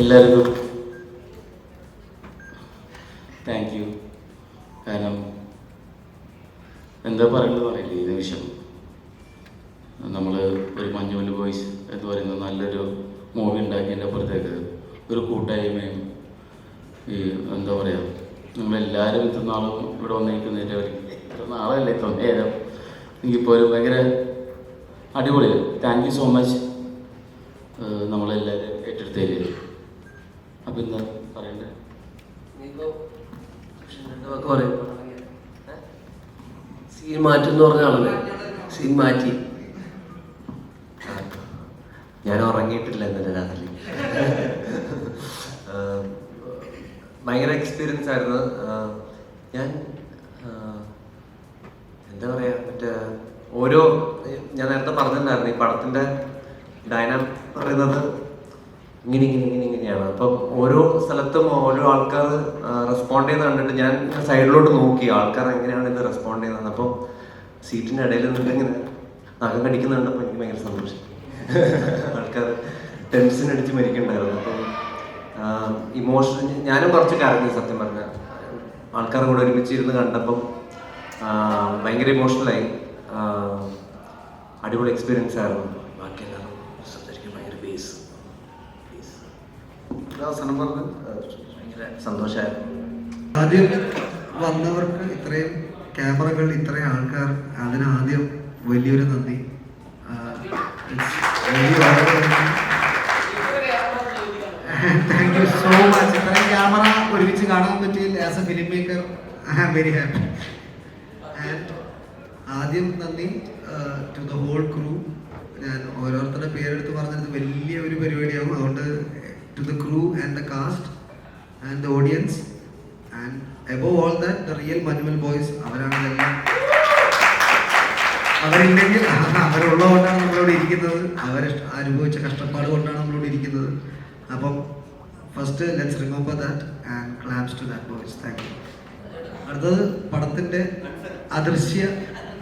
എല്ലാവർക്കും thank you. കാരണം എന്താ പറയേണ്ടത് അറിയില്ല. ഈ നിമിഷം നമ്മൾ ഒരു മഞ്ഞുമൽ ബോയ്സ് എന്ന് പറയുന്ന നല്ലൊരു മൂവി ഉണ്ടാക്കിയതിൻ്റെ അപ്പുറത്തേക്ക് ഒരു കൂട്ടായ്മയും ഈ എന്താ പറയുക, നമ്മളെല്ലാവരും ഇത്ര നാളും ഇവിടെ വന്നിരിക്കുന്നതിൻ്റെ ഒരു നാളല്ലേ ഇത്ര നേരം എനിക്കിപ്പോൾ ഒരു ഭയങ്കര അടിപൊളി. താങ്ക് യു സോ മച്ച് നമ്മളെല്ലാവരും ഏറ്റെടുത്തതിൽ. അപ്പം എന്താ പറയണ്ടേ? സീൻ മാറ്റെന്ന് പറഞ്ഞ ആളല്ലേ? സീൻ മാറ്റി. ഞാൻ ഉറങ്ങിയിട്ടില്ല ഇന്നലെ രാത്രി. ഭയങ്കര എക്സ്പീരിയൻസ് ആയിരുന്നു. ഞാൻ എന്താ പറയാ, മറ്റേ ഓരോ ഞാൻ നേരത്തെ പറഞ്ഞിട്ടുണ്ടായിരുന്നു ഈ പടത്തിന്റെ ഡൈനാമിക് പറയുന്നത് ഇങ്ങനെയാണ്. അപ്പം ഓരോ സ്ഥലത്തും ഓരോ ആൾക്കാർ റെസ്പോണ്ട് ചെയ്യുന്നത് കണ്ടിട്ട് ഞാൻ സൈഡിലോട്ട് നോക്കി ആൾക്കാർ എങ്ങനെയാണ് ഇത് റെസ്പോണ്ട് ചെയ്യുന്നത്. അപ്പം സീറ്റിൻ്റെ ഇടയിൽ നിന്നിട്ട് ഇങ്ങനെ നഖം കടിക്കുന്ന കണ്ടപ്പോൾ എനിക്ക് ഭയങ്കര സന്തോഷം. ആൾക്കാർ ടെൻഷൻ അടിച്ച് മരിക്കണ്ടായിരുന്നു. അപ്പം ഇമോഷൻ ഞാനും കുറച്ച് കരഞ്ഞു സത്യം പറഞ്ഞ. ആൾക്കാർ കൂടെ ഒരുമിച്ചിരുന്ന് കണ്ടപ്പം ഭയങ്കര ഇമോഷണലായി. അടിപൊളി എക്സ്പീരിയൻസ് ആയിരുന്നു. ബാക്കി എല്ലാവരും സംസാരിക്കാൻ ഭയങ്കര അവസാനം പറഞ്ഞ് ഭയങ്കര സന്തോഷമായിരുന്നു. ആദ്യം വന്നവർക്ക് ഇത്രയും ക്യാമറകൾ, ഇത്രയും ആൾക്കാർ, അതിനാദ്യം വലിയൊരു നന്ദി. Thank you so much. ഇത്രയും ക്യാമറ ഒരുമിച്ച് കാണാൻ പറ്റിയില്ല. As a film maker I am very happy. And ആദ്യം നന്ദി ടു ദ ഹോൾ ക്രൂ. ഞാൻ ഓരോരുത്തരുടെ പേരെടുത്ത് പറഞ്ഞത് വലിയ ഒരു പരിപാടിയാവും. അതുകൊണ്ട് to the crew and the cast and the audience and above all that the real Manjumal boys. അവരാണെല്ലാം അവരില്ലെങ്കിൽ അവരുള്ളതുകൊണ്ടാണ് നമ്മളിവിടെ ഇരിക്കുന്നത്. അവർ അനുഭവിച്ച കഷ്ടപ്പാട് കൊണ്ടാണ് നമ്മളിവിടെ ഇരിക്കുന്നത്. അപ്പം first let's remember that and claps to that boys. Thank you. അടുത്തത് പടത്തിന്റെ അദൃശ്യ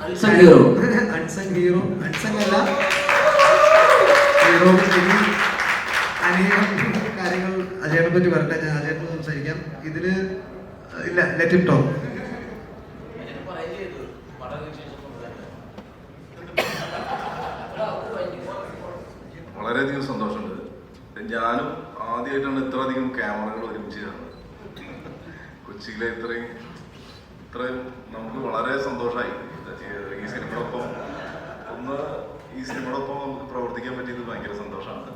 അൺസങ് ഹീറോ. അൺസങ് അല്ല, ഹീറോ. അനേകം കാര്യങ്ങൾ അജയനെ പറ്റി വരട്ടെ. ഞാൻ അജയനെ സംസാരിക്കാം. ഇതില് ഇല്ല, ലെറ്റ് ഇറ്റ് ടോക്ക്. വളരെയധികം സന്തോഷമുണ്ട്. ഞാനും ആദ്യമായിട്ടാണ് ഇത്രയധികം ക്യാമറകൾ ഒരുമിച്ച് കാണുന്നത്. കൊച്ചിയിലെ ഇത്രയും നമുക്ക് വളരെ സന്തോഷമായി. ഈ സിനിമയോടൊപ്പം നമുക്ക് പ്രവർത്തിക്കാൻ പറ്റിയത് ഭയങ്കര സന്തോഷമാണ്.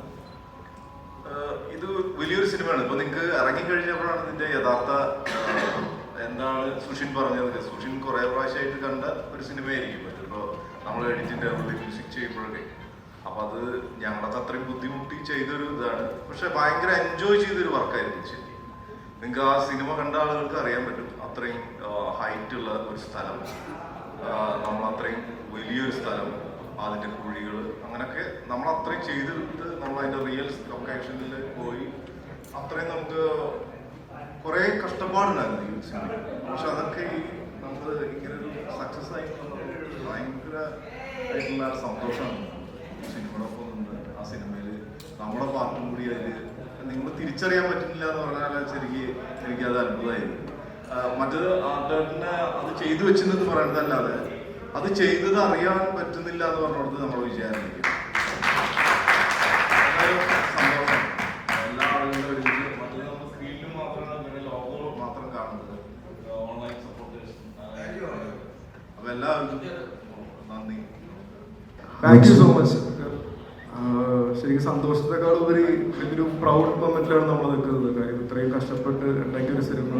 ഇത് വലിയൊരു സിനിമയാണ്. ഇപ്പൊ നിങ്ങൾക്ക് ഇറങ്ങിക്കഴിഞ്ഞപ്പോഴാണ് ഇതിന്റെ യഥാർത്ഥ എന്താണ് സുഷിൻ പറഞ്ഞത്. സുഷിൻ കുറെ പ്രാവശ്യമായിട്ട് കണ്ട ഒരു സിനിമയായിരിക്കും ഇപ്പൊ നമ്മൾ എഡിറ്റിന്റെ മ്യൂസിക് ചെയ്യുമ്പോഴൊക്കെ. അപ്പൊ അത് ഞങ്ങളത് അത്രയും ബുദ്ധിമുട്ടി ചെയ്തൊരു ഇതാണ്. പക്ഷെ ഭയങ്കര എൻജോയ് ചെയ്തൊരു വർക്കായിരുന്നു ശരിക്കും. നിങ്ങൾക്ക് ആ സിനിമ കണ്ട ആളുകൾക്ക് അറിയാൻ പറ്റും. അത്രയും ഹൈറ്റ് ഉള്ള ഒരു സ്ഥലം, നമ്മൾ അത്രയും വലിയൊരു സ്ഥലം, അതിന്റെ കുഴികൾ, അങ്ങനൊക്കെ നമ്മൾ അത്രയും ചെയ്തെടുത്ത് നമ്മൾ അതിന്റെ റിയൽ ലൊക്കേഷനിൽ പോയി അത്രയും നമുക്ക് കുറെ കഷ്ടപ്പാടുണ്ടായിരുന്നു ഈ സിനിമ. പക്ഷെ അതൊക്കെ ഈ നമ്മൾ ഇങ്ങനെ ഒരു സക്സസ് ആയി ഭയങ്കര ആയിട്ടുള്ള സന്തോഷമാണ്. സിനിമയോടൊപ്പം നിന്ന് ആ സിനിമയിൽ നമ്മുടെ പാർട്ടും കൂടി അതിൽ നിങ്ങൾ തിരിച്ചറിയാൻ പറ്റുന്നില്ല എന്ന് പറഞ്ഞാൽ എനിക്കത് അത്ഭുതമായിരുന്നു. മറ്റത് ആർട്ടേട്ടനെ അത് ചെയ്തു വെച്ചെന്ന് പറയുന്നതല്ലാതെ അത് ചെയ്തത് അറിയാൻ പറ്റുന്നില്ല എന്ന് പറഞ്ഞോടത്ത് നമ്മൾ വിചാരിക്കും. സന്തോഷം എല്ലാ ആളുകളും ഒരുമിച്ച്. മറ്റത് നമ്മൾ സ്ക്രീനിൽ മാത്രമാണ്, പിന്നെ ലോഗോ മാത്രം കാണുന്നത്, ഓൺലൈൻ സപ്പോർട്ടേഴ്സ്. അപ്പൊ എല്ലാവർക്കും നന്ദി. Thank you so much. ശരിക്കും സന്തോഷത്തെക്കാൾ ഉപരി വലിയൊരു പ്രൗഡ് മൊമെന്റിലാണ് നമ്മൾ നിൽക്കുന്നത്. കാര്യം ഇത്രയും കഷ്ടപ്പെട്ട് ഉണ്ടാക്കിയ ഒരു സിനിമ,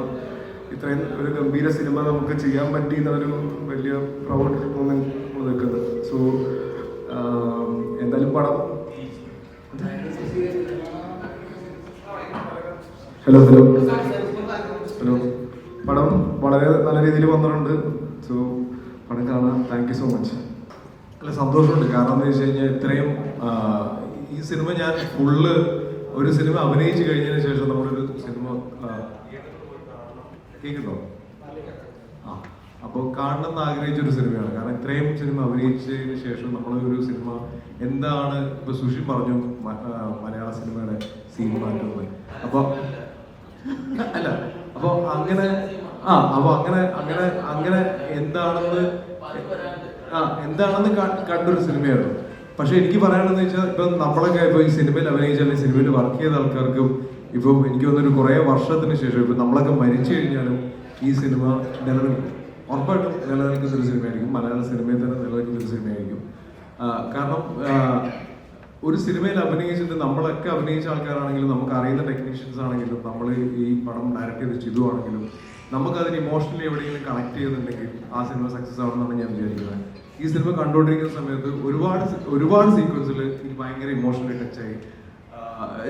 ഇത്രയും ഒരു ഗംഭീര സിനിമ നമുക്ക് ചെയ്യാൻ പറ്റി എന്നൊരു വലിയ പ്രൗഡ് മൊമെന്റ് നമ്മൾ നിൽക്കുന്നത്. സോ എന്തായാലും പടം ഹലോ പടം വളരെ നല്ല രീതിയിൽ വന്നിട്ടുണ്ട്. സോ പടം കാണാം. Thank you so much. അല്ല, സന്തോഷമുണ്ട്. കാരണം എന്താ വെച്ച് കഴിഞ്ഞാൽ ഇത്രയും ഈ സിനിമ ഞാൻ ഫുള്ള് ഒരു സിനിമ അഭിനയിച്ച് കഴിഞ്ഞതിന് ശേഷം നമ്മളൊരു സിനിമ കേൾക്കുന്നുണ്ടോ? അപ്പോൾ കാണണമെന്ന് ആഗ്രഹിച്ചൊരു സിനിമയാണ്. കാരണം ഇത്രയും സിനിമ അഭിനയിച്ചതിന് ശേഷം നമ്മളൊരു സിനിമ എന്താണ് ഇപ്പൊ സുഷി പറഞ്ഞു മലയാള സിനിമയുടെ സീൻ മാറ്റുന്നത്. അപ്പൊ അല്ല, അപ്പൊ അങ്ങനെ അങ്ങനെ എന്താണെന്ന് കണ്ടൊരു സിനിമയായിരുന്നു. പക്ഷെ എനിക്ക് പറയാനെന്ന് വെച്ചാൽ ഇപ്പൊ നമ്മളൊക്കെ ഇപ്പൊ ഈ സിനിമയിൽ അഭിനയിച്ച അല്ലെങ്കിൽ സിനിമയിൽ വർക്ക് ചെയ്ത ആൾക്കാർക്കും ഇപ്പം എനിക്ക് തോന്നുന്നു കുറേ വർഷത്തിന് ശേഷം ഇപ്പൊ നമ്മളൊക്കെ മരിച്ചു കഴിഞ്ഞാലും ഈ സിനിമ നിലനിൽക്കും. ഉറപ്പായിട്ടും നിലനിൽക്കുന്ന ഒരു സിനിമയായിരിക്കും. മലയാള സിനിമയിൽ തന്നെ നിലനിൽക്കുന്ന ഒരു സിനിമയായിരിക്കും. കാരണം ഒരു സിനിമയിൽ അഭിനയിച്ചിട്ട് നമ്മളൊക്കെ അഭിനയിച്ച ആൾക്കാരാണെങ്കിലും നമുക്ക് അറിയുന്ന ടെക്നീഷ്യൻസ് ആണെങ്കിലും നമ്മൾ ഈ പടം ഡയറക്റ്റ് ചെയ്ത് ചെയ്തു ആണെങ്കിലും നമുക്കതിന് ഇമോഷണലി എവിടെയെങ്കിലും കണക്ട് ചെയ്യുന്നുണ്ടെങ്കിൽ ആ സിനിമ സക്സസ് ആവുമെന്നാണ് ഞാൻ വിചാരിക്കുന്നത്. ഈ സിനിമ കണ്ടുകൊണ്ടിരിക്കുന്ന സമയത്ത് ഒരുപാട് സീക്വൻസിൽ എനിക്ക് ഭയങ്കര ഇമോഷണലി ടച്ചായി.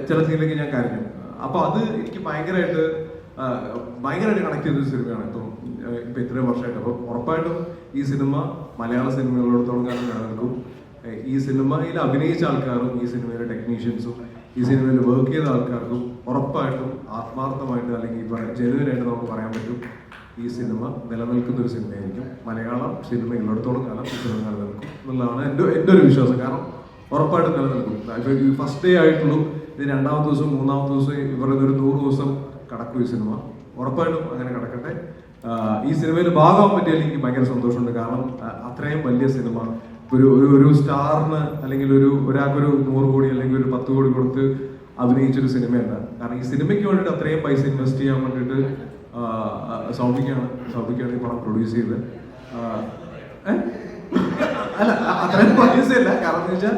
ചില സീനിലേക്ക് ഞാൻ കരഞ്ഞു. അപ്പൊ അത് എനിക്ക് ഭയങ്കരമായിട്ട് കണക്ട് ചെയ്തൊരു സിനിമയാണ് ഇപ്പൊ ഇത്രയും വർഷമായിട്ട്. അപ്പൊ ഉറപ്പായിട്ടും ഈ സിനിമ മലയാള സിനിമകളോടത്തോളം കാലം നിലനിൽക്കും. ഈ സിനിമയിൽ അഭിനയിച്ച ആൾക്കാരും ഈ സിനിമയിലെ ടെക്നീഷ്യൻസും ഈ സിനിമയിൽ വർക്ക് ചെയ്ത ആൾക്കാർക്കും ഉറപ്പായിട്ടും ആത്മാർത്ഥമായിട്ട് അല്ലെങ്കിൽ ജനുവിനായിട്ട് നമുക്ക് പറയാൻ പറ്റും ഈ സിനിമ നിലനിൽക്കുന്ന ഒരു സിനിമയായിരിക്കും. മലയാളം സിനിമ ഉള്ളിടത്തോളം കാലം ഈ സിനിമ നിലനിൽക്കും എന്നുള്ളതാണ് എൻ്റെ ഒരു വിശ്വാസം. കാരണം ഉറപ്പായിട്ടും നിലനിൽക്കും. ഇപ്പൊ ഫസ്റ്റ് ഡേ ആയിട്ടുള്ളൂ, ഇത് 2ാമത്തെ ദിവസം 3ാമത്തെ ദിവസം ഇവരുടെ ഒരു 100 ദിവസം കടക്കും ഈ സിനിമ. ഉറപ്പായിട്ടും അങ്ങനെ കിടക്കട്ടെ. ഈ സിനിമയിൽ ഭാഗമാകാൻ പറ്റിയാൽ എനിക്ക് ഭയങ്കര സന്തോഷമുണ്ട്. കാരണം അത്രയും വലിയ സിനിമ ഒരു സ്റ്റാറിന് അല്ലെങ്കിൽ ഒരാൾക്കൊരു 100 കോടി അല്ലെങ്കിൽ ഒരു 10 കോടി കൊടുത്ത് അഭിനയിച്ചൊരു സിനിമയല്ല. കാരണം ഈ സിനിമയ്ക്ക് വേണ്ടിയിട്ട് അത്രയും പൈസ ഇൻവെസ്റ്റ് ചെയ്യാൻ വേണ്ടിയിട്ട് സൗബിക്കാണ് ഈ പടം പ്രൊഡ്യൂസ് ചെയ്തത്. അല്ല, അത്രയും പൈസ ഇല്ല. കാരണം എന്ന് വെച്ചാൽ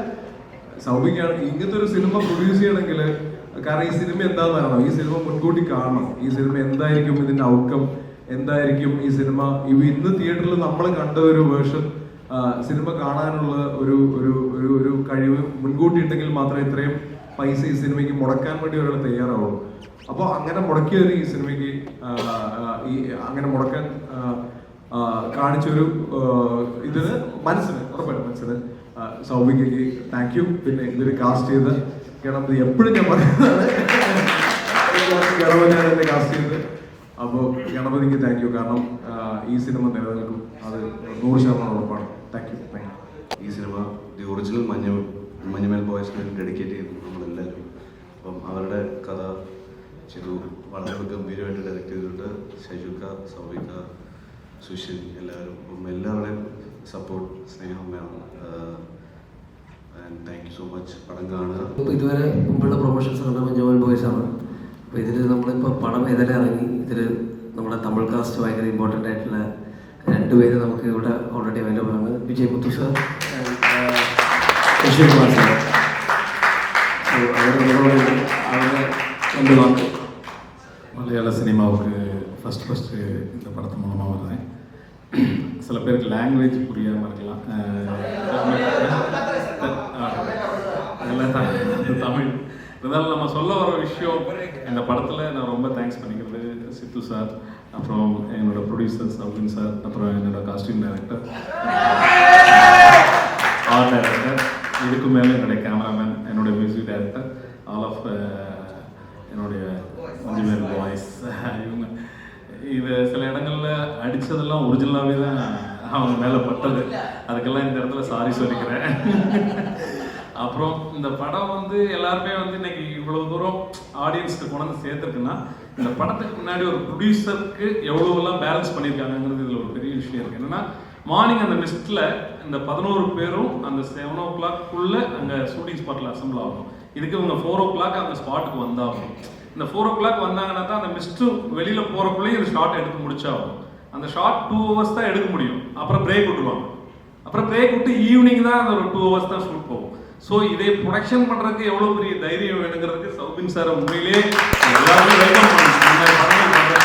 സൗബിക്കാണ് ഇങ്ങനത്തെ ഒരു സിനിമ പ്രൊഡ്യൂസ് ചെയ്യണമെങ്കിൽ, കാരണം ഈ സിനിമ എന്താണെന്ന് അറിയണം, ഈ സിനിമ മുൻകൂട്ടി കാണണം. ഈ സിനിമ എന്തായിരിക്കും, ഇതിന്റെ ഔട്ട്കം എന്തായിരിക്കും, ഈ സിനിമ ഇന്ന് തിയേറ്ററിൽ നമ്മൾ കണ്ട ഒരു വേർഷൻ സിനിമ കാണാനുള്ള ഒരു കഴിവ് മുൻകൂട്ടി ഉണ്ടെങ്കിൽ മാത്രമേ ഇത്രയും പൈസ ഈ സിനിമയ്ക്ക് മുടക്കാൻ വേണ്ടി ഒരാൾ തയ്യാറാവുള്ളൂ. അപ്പോൾ അങ്ങനെ മുടക്കിയത് ഈ സിനിമയ്ക്ക് അങ്ങനെ മുടക്കാൻ കാണിച്ചൊരു ഇതിന് ഉറപ്പായിട്ടും മനസ്സിന് സൗബിക്ക് താങ്ക് യു. പിന്നെ ഇതൊരു കാസ്റ്റ് ചെയ്ത് ഗണപതി എപ്പോഴും ഞാൻ പറയുന്നതാണ്, ഗണപതിയാണ് എന്നെ കാസ്റ്റ് ചെയ്തത്. അപ്പോൾ ഗണപതിക്ക് താങ്ക് യു. കാരണം ഈ സിനിമ നിലനിൽക്കും, അത് 100% ഉറപ്പാണ്. Thank you. ഈ സിനിമ ദി ഒറിജിനൽ മഞ്ഞുമേൽ ബോയ്സിന് ഡെഡിക്കേറ്റ് ചെയ്തു നമ്മളെല്ലാവരും. അപ്പം അവരുടെ കഥ ചെയ്തു വളരെ ഗംഭീരമായിട്ട് ഡയറക്റ്റ് ചെയ്തിട്ട് ഷൈജുക്ക, സൗബിക്ക, സുഷിൻ എല്ലാവരും. അപ്പം എല്ലാവരുടെയും സപ്പോർട്ട് സ്നേഹം വേണം. And thank you so much. പടം കാണുക. ഇതുവരെ മുമ്പുള്ള പ്രൊമോഷൻസ് കണ്ട മഞ്ഞുമേൽ ബോയ്സ് ആണ്. അപ്പോൾ ഇതിൽ നമ്മളിപ്പോൾ പടം ഏതായാലും ഇറങ്ങി. ഇതിൽ നമ്മുടെ തമിഴ് കാസ്റ്റ് ഭയങ്കര ഇമ്പോർട്ടൻ്റ് ആയിട്ടുള്ള 2 പേര് നമുക്ക് ഇവിടെ ഓൾറെഡി അവൈലബിൾ ആണ്. വിജയ് മുത്തു സാർ, ഋഷി കുമാർ സാർ. അവരുടെ 2 വാക്ക്. மலையாள சினிமாவுக்கு ஃபஸ்ட்டு இந்த படத்து மூலமாக வருது. சில பேருக்கு லாங்குவேஜ் புரியாமல் இருக்கலாம். தமிழ் இருந்தாலும் நம்ம சொல்ல வர விஷயம் இந்த படத்தில் நான் ரொம்ப தேங்க்ஸ் பண்ணிக்கிறது சித்து சார், அப்புறம் என்னோட ப்ரொடியூசர் சவுகின் சார், அப்புறம் என்னோட காஸ்டியூம் டைரக்டர், ஆர்ட் டைரக்டர், இதுக்கு மேலே என்னுடைய கேமராமேன், என்னுடைய மியூசிக் டைரக்டர், ஆல் ஆஃப் என்னுடைய மஞ்சுமேல் பாய்ஸ். இவங்க இது சில இடங்களில் அடித்ததெல்லாம் ஒரிஜினலாகவே தான் அவங்க மேலே பட்டது. அதுக்கெல்லாம் இந்த இடத்துல சாரி சொல்லிக்கிறேன். அப்புறம் இந்த படம் வந்து எல்லாருமே வந்து இன்னைக்கு இவ்வளவு தூரம் ஆடியன்ஸ்க்கு கொண்டு சேர்த்துருக்குன்னா இந்த படத்துக்கு முன்னாடி ஒரு ப்ரொடியூசருக்கு எவ்வளோவெல்லாம் பேலன்ஸ் பண்ணியிருக்காங்கிறது இதில் ஒரு பெரிய விஷயம் இருக்குது. என்னன்னா மார்னிங் அந்த மிஸ்டில் இந்த 11 பேரும் அந்த 7 o'clock அங்கே ஷூட்டிங் ஸ்பாட்டில் அசம்பிள் ஆகணும். இதுக்கு இவங்க 4 o'clock அந்த ஸ்பாட்டுக்கு வந்தாகணும். இந்த 4 o'clock வந்தாங்கன்னா தான் அந்த மிஸ்ட்டு வெளியில் போகிறக்குள்ளேயும் இந்த ஷார்ட் எடுத்து முடிச்சாகும். அந்த ஷார்ட் 2 hours தான் எடுக்க முடியும். அப்புறம் பிரேக் விட்டுருவாங்க. அப்புறம் பிரேக் விட்டு ஈவினிங் தான் அந்த ஒரு 2 hours தான் ஷூட் போகும். ஸோ இதை ப்ரொடக்ஷன் பண்ணுறதுக்கு எவ்வளோ பெரிய தைரியம் வேணுங்கிறதுக்கு சௌபின் சார் உண்மையிலே எல்லாருமே வெல்கம் பண்ணுங்க.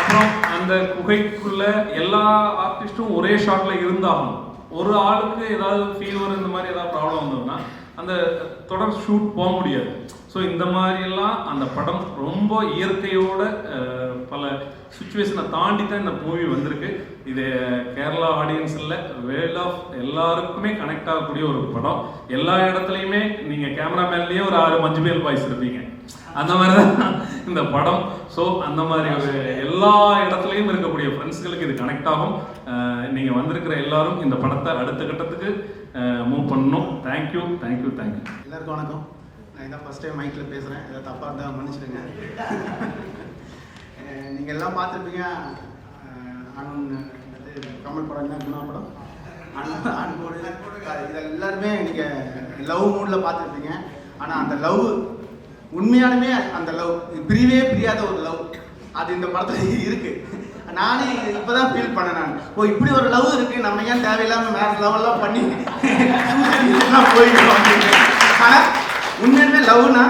அப்புறம் அந்த குகைக்குள்ள எல்லா ஆர்டிஸ்ட்டும் ஒரே ஷாட்ல இருந்தாலும் ஒரு ஆளுக்கு ஏதாவது ஃபீவர் இந்த மாதிரி ஏதாவது ப்ராப்ளம் வந்ததுன்னா அந்த தொடர் ஷூட் போக முடியாது. ஸோ இந்த மாதிரியெல்லாம் அந்த படம் ரொம்ப இயற்கையோட பல சுச்சுவேஷனை தாண்டி தான் இந்த மூவி வந்திருக்கு. இது கேரளா ஆடியன்ஸில் வேர்ல்ட் ஆஃப் எல்லாருக்குமே கனெக்ட் ஆகக்கூடிய ஒரு படம். எல்லா இடத்துலையுமே நீங்கள் கேமராமேன்லேயே ஒரு 6 மஞ்சுமேல் பாய்ஸ் இருப்பீங்க, அந்த மாதிரி தான் இந்த படம். ஸோ அந்த மாதிரி ஒரு எல்லா இடத்துலையும் இருக்கக்கூடிய ஃப்ரெண்ட்ஸ்களுக்கு இது கனெக்ட் ஆகும். நீங்கள் வந்திருக்கிற எல்லாரும் இந்த படத்தை அடுத்த கட்டத்துக்கு மூவ் பண்ணணும். Thank you thank you thank you. எல்லாருக்கும் வணக்கம். நான் இதான் ஃபஸ்ட் டைம் மைக்கில் பேசுகிறேன், ஏதாவது தப்பாக இருந்தால் மன்னிச்சிடுங்க. நீங்கள் எல்லாம் பார்த்துருப்பீங்க, கமல் படம் என்ன குணா படம், அன்போடு இதை எல்லாருமே நீங்கள் லவ் மூடில் பார்த்துருப்பீங்க. ஆனால் அந்த லவ் உண்மையாலுமே அந்த லவ் பிரியவே பிரியாத ஒரு லவ் அது இந்த படத்தில் இருக்குது. நானே இப்போதான் ஃபீல் பண்ணேன். நான் இப்படி ஒரு லவ் இருக்குது, நம்ம ஏன் தேவையில்லாமல் வேற லவெல்லாம் பண்ணி போயிடுவோம் அப்படின்னு. ஆனால் உண்மையுமே லவ்னா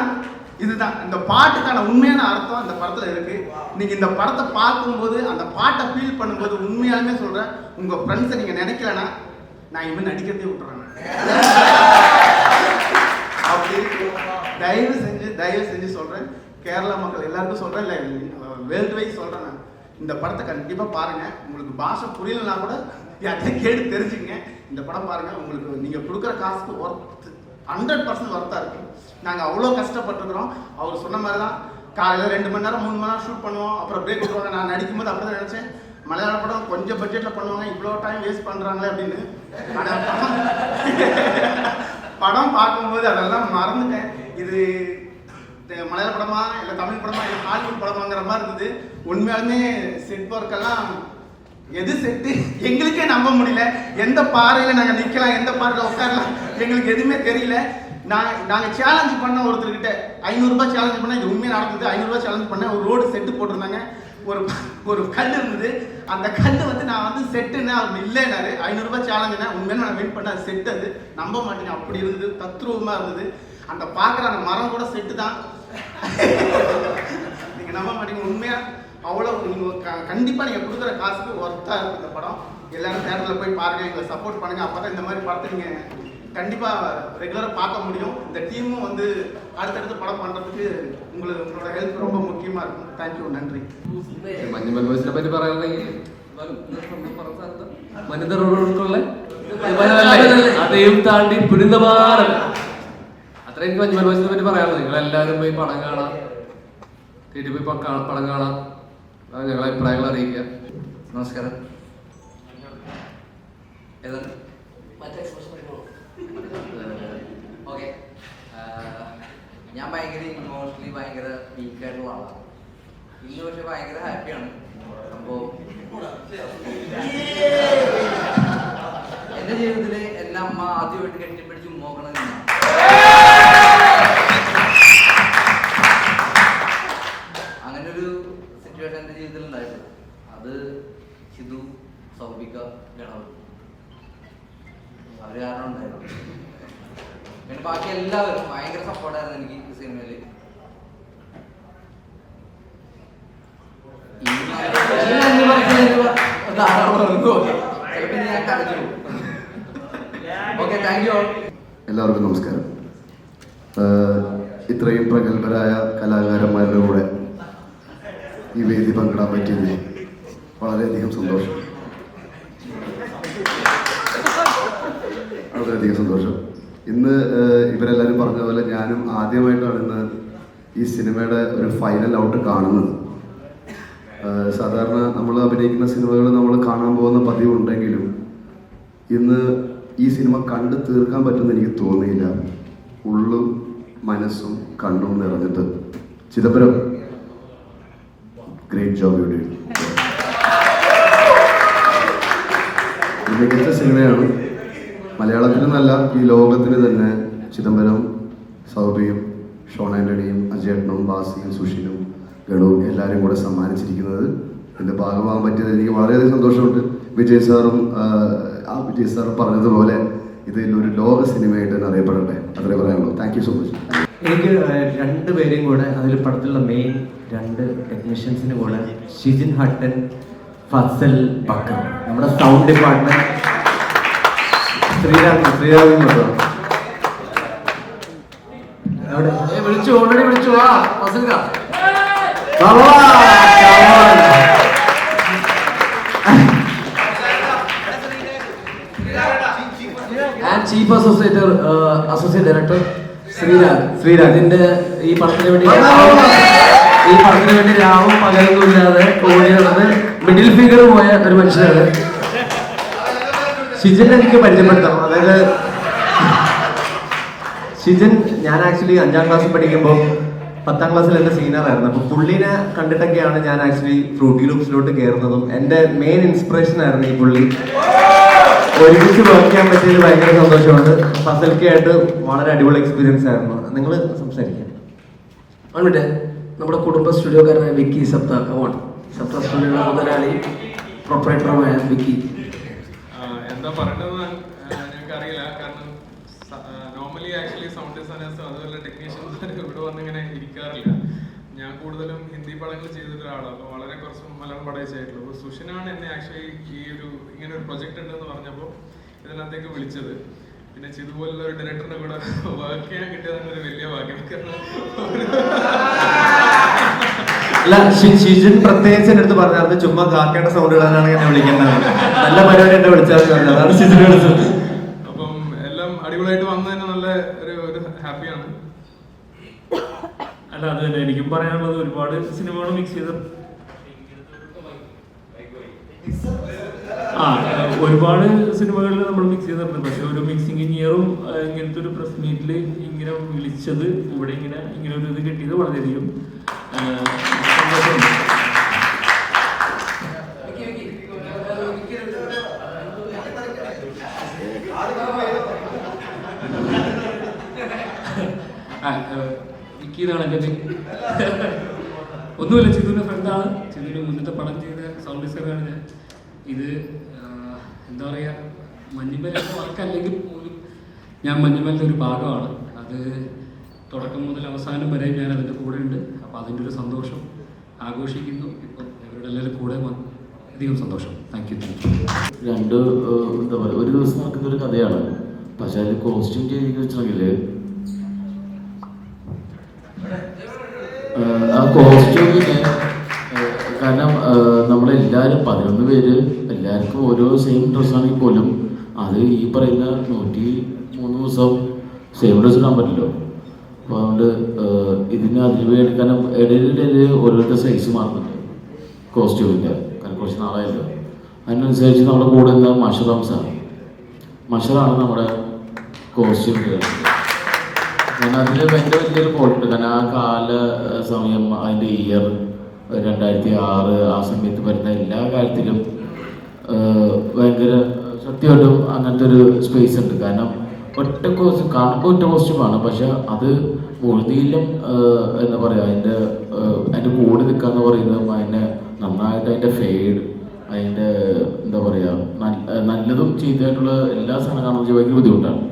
இதுதான். இந்த பாட்டுக்கான உண்மையான அர்த்தம் அந்த படத்தில் இருக்கு. நீங்க இந்த படத்தை பார்க்கும்போது அந்த பாட்டை ஃபீல் பண்ணும்போது உண்மையாலுமே சொல்றேன், உங்க ஃப்ரெண்ட்ஸை நீங்க நினைக்கலன்னா நான் இனிமேல் நடிக்கிறதே விட்டுறேன். அப்படி தயவு செஞ்சு சொல்றேன், கேரளா மக்கள் எல்லாருக்கும் சொல்றேன், இல்லை வேர்ல்டு வைஸ் சொல்றேன், நான் இந்த படத்தை கண்டிப்பா பாருங்க. உங்களுக்கு பாஷை புரியலன்னா கூட யார்கிட்ட கேட்டு தெரிஞ்சுங்க. இந்த படம் பாருங்க, உங்களுக்கு நீங்க கொடுக்குற காசுக்கு 100% ஒர்த்தா இருக்கு. நாங்கள் அவ்வளோ கஷ்டப்பட்டுருக்குறோம். அவர் சொன்ன மாதிரி தான் காலையில் 2 மணி நேரம் 3 மணி நேரம் ஷூட் பண்ணுவோம், அப்புறம் பிரேக் விட்டுருவாங்க. நான் நடிக்கும்போது அப்படி தான் நினச்சேன், மலையாள படம் கொஞ்சம் பட்ஜெட்டில் பண்ணுவாங்க, இவ்வளோ டைம் வேஸ்ட் பண்ணுறாங்களே அப்படின்னு. ஆனால் படம் பார்க்கும்போது அதெல்லாம் மறந்துட்டேன். இது மலையாள படமா இல்லை தமிழ் படமா இல்லை ஹாலிவுட் படமாங்கிற மாதிரி இருந்தது. உண்மையாலுமே செட் ஒர்க்கெல்லாம் எது செட்டு எங்களுக்கே நம்ப முடியல. எந்த பாறையில் நாங்கள் நிற்கலாம், எந்த பாறையில் உட்காரலாம், எங்களுக்கு எதுவுமே தெரியல. நாங்கள் சேலஞ்ச் பண்ண ஒருத்தர்கிட்ட 500 ரூபாய் சேலஞ்ச் பண்ணால் இது உண்மையாக நடந்தது. 500 ரூபாய் சேலஞ்ச் பண்ண ஒரு ரோடு செட்டு போட்டிருந்தாங்க. ஒரு கல் இருந்தது, அந்த கல் நான் செட்டுன்னு அவர் இல்லைனாரு. 500 ரூபாய் சேலஞ்சுனா உண்மையாக நான் வெயிட் பண்ண அது செட்டு. அது நம்ப மாட்டேங்க, அப்படி இருந்தது, தத்ரூபமாக இருந்தது. அந்த பார்க்குற அந்த மரம் கூட செட்டு தான். நீங்கள் நம்ப மாட்டீங்க, உண்மையாக அவ்வளோ நீங்கள் கண்டிப்பாக நீங்கள் கொடுக்குற காசுக்கு ஒர்த்தாக இருக்குது இந்த படம். எல்லாரும் தேட்டரில் போய் பாருங்கள், எங்களை சப்போர்ட் பண்ணுங்கள். அப்போ தான் இந்த மாதிரி படத்தை நீங்கள் கண்டிப்பாக ரெகுலராக பார்க்க முடியும். இந்த டீமும் அடுத்தடுத்து படம் பண்ணுறதுக்கு உங்களோட ஹெல்ப் ரொம்ப முக்கியமாக இருக்கும். தேங்க்யூ, நன்றி. മഞ്ഞുമൽ ബോയ്സിനെ പറ്റി പറയുകയാണെങ്കിൽ മനിതരോടുള്ള അതെയും താണ്ടി പുരിന്തമാനം അത്ര എനിക്ക് മഞ്ഞുമൽ ബോയ്സിനെ പറ്റി പറയാനുള്ളത്. നിങ്ങളെല്ലാവരും പോയി പടം കാണാം, തിരിച്ചു പോയി പടം കാണാം, ഞങ്ങളെ അഭിപ്രായങ്ങൾ അറിയിക്കുക. നമസ്കാരം. ഓക്കെ, ഞാൻ ഭയങ്കര ഇമോഷണലി ഭയങ്കര വീക്കായിട്ടുള്ള ആളാണ്. ഇന്ന് പക്ഷെ ഭയങ്കര ഹാപ്പിയാണ്. അപ്പോൾ എൻ്റെ ജീവിതത്തിൽ എൻ്റെ അമ്മ ആദ്യമായിട്ട് കെട്ടിപ്പിടിച്ച് നോക്കണം എന്നാണ്. അങ്ങനൊരു സിറ്റുവേഷൻ എൻ്റെ ജീവിതത്തിൽ ഉണ്ടായിട്ടുണ്ട്. അത് ഷിതു, സൗബിക, ഗണവ് അവർ കാരണം ഉണ്ടായിരുന്നു. പിന്നെ ബാക്കി എല്ലാവരും ഭയങ്കര സപ്പോർട്ടായിരുന്നു എനിക്ക് ഈ സിനിമയിൽ. എല്ലാവർക്കും നമസ്കാരം. ഇത്രയും പ്രഗത്ഭരായ കലാകാരന്മാരുടെ കൂടെ ഈ വേദി പങ്കിടാൻ പറ്റിയതിൽ വളരെയധികം സന്തോഷം. വളരെയധികം സന്തോഷം. ഇന്ന് ഇവരെല്ലാവരും പറഞ്ഞ പോലെ ഞാനും ആദ്യമായിട്ടാണ് ഇന്ന് ഈ സിനിമയുടെ ഒരു ഫൈനൽ ഔട്ട് കാണുന്നത്. സാധാരണ നമ്മൾ അഭിനയിക്കുന്ന സിനിമകൾ നമ്മൾ കാണാൻ പോകുന്ന പതിവുണ്ടെങ്കിലും ഇന്ന് ഈ സിനിമ കണ്ട് തീർക്കാൻ പറ്റുമെന്ന് എനിക്ക് തോന്നിയില്ല. ഉള്ളും മനസ്സും കണ്ണും നിറഞ്ഞിട്ട് Chidambaram, great job you did. മികച്ച സിനിമയാണ്. മലയാളത്തിലെന്നല്ല, ഈ ലോകത്തിന് തന്നെ ചിദംബരം, സൗബിയും, ഷോൺ ആൻ്റണിയും, അജയേട്ടനും, ബാസിയും, സുഷിനും, ഗണവും എല്ലാവരും കൂടെ സമ്മാനിച്ചിരിക്കുന്നത്. ഇതിൻ്റെ ഭാഗമാകാൻ പറ്റിയത് എനിക്ക് വളരെയധികം സന്തോഷമുണ്ട്. വിജയ് സാറും പറഞ്ഞതുപോലെ ഇതിലൊരു ലോക സിനിമയായിട്ട് തന്നെ അറിയപ്പെടട്ടെ. അത്രേ പറയാനുള്ളൂ. Thank you so much. എനിക്ക് രണ്ടുപേരെയും കൂടെ അതിൽ പടത്തിലുള്ള മെയിൻ 2 ടെക്നീഷ്യൻസിന് കൂടെ ഷിജിൻ ഹട്ടൻ, ഫസൽ ബക്കർ, നമ്മുടെ സൗണ്ട് ഡിപ്പാർട്ട്മെന്റ്, ശ്രീരാഗിൻ വിളിച്ചു, ഓൾറെഡി വിളിച്ചു. വാ ഫസൽക്ക. And chief associate director Sreerag. ഇതിന്റെ ഈ പടത്തിന് വേണ്ടി രാവും പകലൊന്നും ഇല്ലാതെ ഓടി നടന്ന് മിഡിൽ ഫിഗർ പോയ ഒരു മനുഷ്യനാണ് ഷിജിൻ. എനിക്ക് പരിചയപ്പെടുത്താം. അതായത് ഷിജിൻ ഞാൻ ആക്ച്വലി 5ാം ക്ലാസ്സിൽ പഠിക്കുമ്പോൾ 10ാം ക്ലാസ്സിൽ എൻ്റെ സീനിയർ ആയിരുന്നു. അപ്പോൾ പുള്ളിനെ കണ്ടിട്ടൊക്കെയാണ് ഞാൻ ആക്ച്വലി ഫ്രൂട്ടി ലൂപ്സിലോട്ട് കയറുന്നതും. എൻ്റെ മെയിൻ ഇൻസ്പിറേഷൻ ആയിരുന്നു ഈ പുള്ളി. ഒരുമിച്ച് വർക്ക് ചെയ്യാൻ പറ്റിയതിൽ ഭയങ്കര സന്തോഷമുണ്ട്. ഫസൽക്കായിട്ട് വളരെ അടിപൊളി എക്സ്പീരിയൻസ് ആയിരുന്നു. നിങ്ങൾ സംസാരിക്കാം. വന്നിട്ട് നമ്മുടെ കുടുംബ സ്റ്റുഡിയോക്കാരനായ വിക്കി സപ്ത സ്റ്റുഡിയോയുടെ മുതലാളി പ്രൊപ്പറേറ്ററുമായ വിക്കി. എന്താ പറയേണ്ടതെന്ന് ഞങ്ങൾക്കറിയില്ല. കാരണം നോർമലി ആക്ച്വലി സൗണ്ട് ഡിസൈനേഴ്സും അതുപോലെ ടെക്നീഷ്യൻസ് ഇവിടെ വന്നിങ്ങനെ ഇരിക്കാറില്ല. ഞാൻ കൂടുതലും ഹിന്ദി പടങ്ങൾ ചെയ്തിട്ട് ഒരാളാണ്. അപ്പോൾ വളരെ കുറച്ച് മലയാളം പടമേ ചെയ്തിട്ടുള്ളൂ. അപ്പോൾ സുഷിനാണ് എന്നെ ആക്ച്വലി ഇങ്ങനെ ഒരു പ്രൊജക്റ്റ് ഉണ്ടെന്ന് പറഞ്ഞപ്പോൾ ഇതിനകത്തേക്ക് വിളിച്ചത്. പിന്നെ ഇതുപോലുള്ള ഒരു ഡയറക്ടറിനെ കൂടെ വർക്ക് ചെയ്യാൻ കിട്ടിയത് ഒരു വലിയ ഭാഗ്യം. അല്ല, ഷിജിൻ പ്രത്യേകിച്ച് എൻ്റെ അടുത്ത് പറഞ്ഞത് ചുമ്മാ കാക്കയുടെ സൗണ്ട് ഇടാനാണ് എന്നെ വിളിക്കേണ്ടത്. നല്ല പരിപാടി എന്നെ വിളിച്ചാൽ അതാണ് ഷിജിൻ വിളിച്ചത്. അപ്പം എല്ലാം അടിപൊളിയായിട്ട് വന്നു തന്നെ നല്ല ഒരു ഹാപ്പിയാണ്. അല്ല, അത് തന്നെ എനിക്കും പറയാനുള്ളത്. ഒരുപാട് സിനിമകൾ മിക്സ് ചെയ്ത് ഒരുപാട് സിനിമകളിൽ നമ്മൾ മിക്സ് ചെയ്തിട്ടുണ്ട്. പക്ഷെ ഒരു മിക്സിംഗ് ഇയറും ഇങ്ങനത്തെ ഒരു പ്രസ് മീറ്റിൽ ഇങ്ങനെ വിളിച്ചത്, ഇവിടെ ഇങ്ങനെ ഒരു ഇത് കിട്ടിയത് വളരെയധികം സന്തോഷമുണ്ട്. വിക്കിയതാണ് എൻ്റെ ഒന്നുമില്ല. ചിതുവിൻ്റെ ഫ്രണ്ടാണ്. ചിതുവിന് മുന്നത്തെ പടം ചെയ്ത സൗണ്ട് ഡിസൈനറാണ് ഞാൻ. ഇത് എന്താ പറയുക, മഞ്ഞുമേലെ വർക്കല്ലെങ്കിൽ പോലും ഞാൻ മഞ്ഞുമേലിൻ്റെ ഒരു ഭാഗമാണ്. അത് തുടക്കം മുതൽ അവസാനം വരെ ഞാൻ അതിൻ്റെ കൂടെ ഉണ്ട്. അപ്പോൾ അതിൻ്റെ ഒരു സന്തോഷം ആഘോഷിക്കുന്നു. ഇപ്പം അവരുടെ എല്ലാവരും കൂടെ അധികം സന്തോഷം. Thank you. എന്താ പറയുക, ഒരു ദിവസം നടക്കുന്നൊരു കഥയാണ്. പക്ഷെ അതിൽ കോസ്റ്റ്യൂം ചെയ്ത് വെച്ചിട്ടുണ്ടെങ്കിൽ ആ കോസ്റ്റ്യൂമിന്, കാരണം നമ്മളെല്ലാവരും 11 പേര് എല്ലാവർക്കും ഓരോ സെയിം ഡ്രസ്സാണെങ്കിൽ പോലും അത് ഈ പറയുന്ന 103 ദിവസം സെയിം ഡ്രസ്സ് ഇടാൻ പറ്റില്ലോ. അപ്പോൾ അതുകൊണ്ട് ഇതിന് അതിന് വേണ്ടി, കാരണം ഇടയിലിടയിൽ ഓരോരുത്തർ സൈസ് മാറുന്നുണ്ട് കോസ്റ്റ്യൂമിൻ്റെ. കാരണം കുറച്ച് നാളായല്ലോ. അതിനനുസരിച്ച് നമ്മുടെ കൂടെ നിന്ന് മഷറാണ് നമ്മുടെ കോസ്റ്റ്യൂം. കാരണം അതിൽ ഭയങ്കര വലിയൊരു പോയിട്ടുണ്ട്. കാരണം ആ കാല സമയം, അതിൻ്റെ ഇയർ 2006 ആ സമയത്ത് വരുന്ന എല്ലാ കാര്യത്തിലും ഭയങ്കര സത്യമായിട്ടും അങ്ങനത്തെ ഒരു സ്പേസ് ഉണ്ട്. കാരണം ഒറ്റ കോസ്റ്റ്യൂം കാണുമ്പോൾ ഒറ്റ കോസ്റ്റ്യൂമാണ്, പക്ഷെ അത് മുഴുതിയിലും എന്താ പറയുക, അതിൻ്റെ കൂടെ നിൽക്കാന്ന് പറയുന്നത് അതിനെ നന്നായിട്ട് അതിൻ്റെ ഫെയ്ഡ്, അതിൻ്റെ എന്താ പറയുക, നല്ലതും ചീത്തയായിട്ടുള്ള എല്ലാ സാധനം കാണുമ്പോൾ ഭയങ്കര ബുദ്ധിമുട്ടാണ്.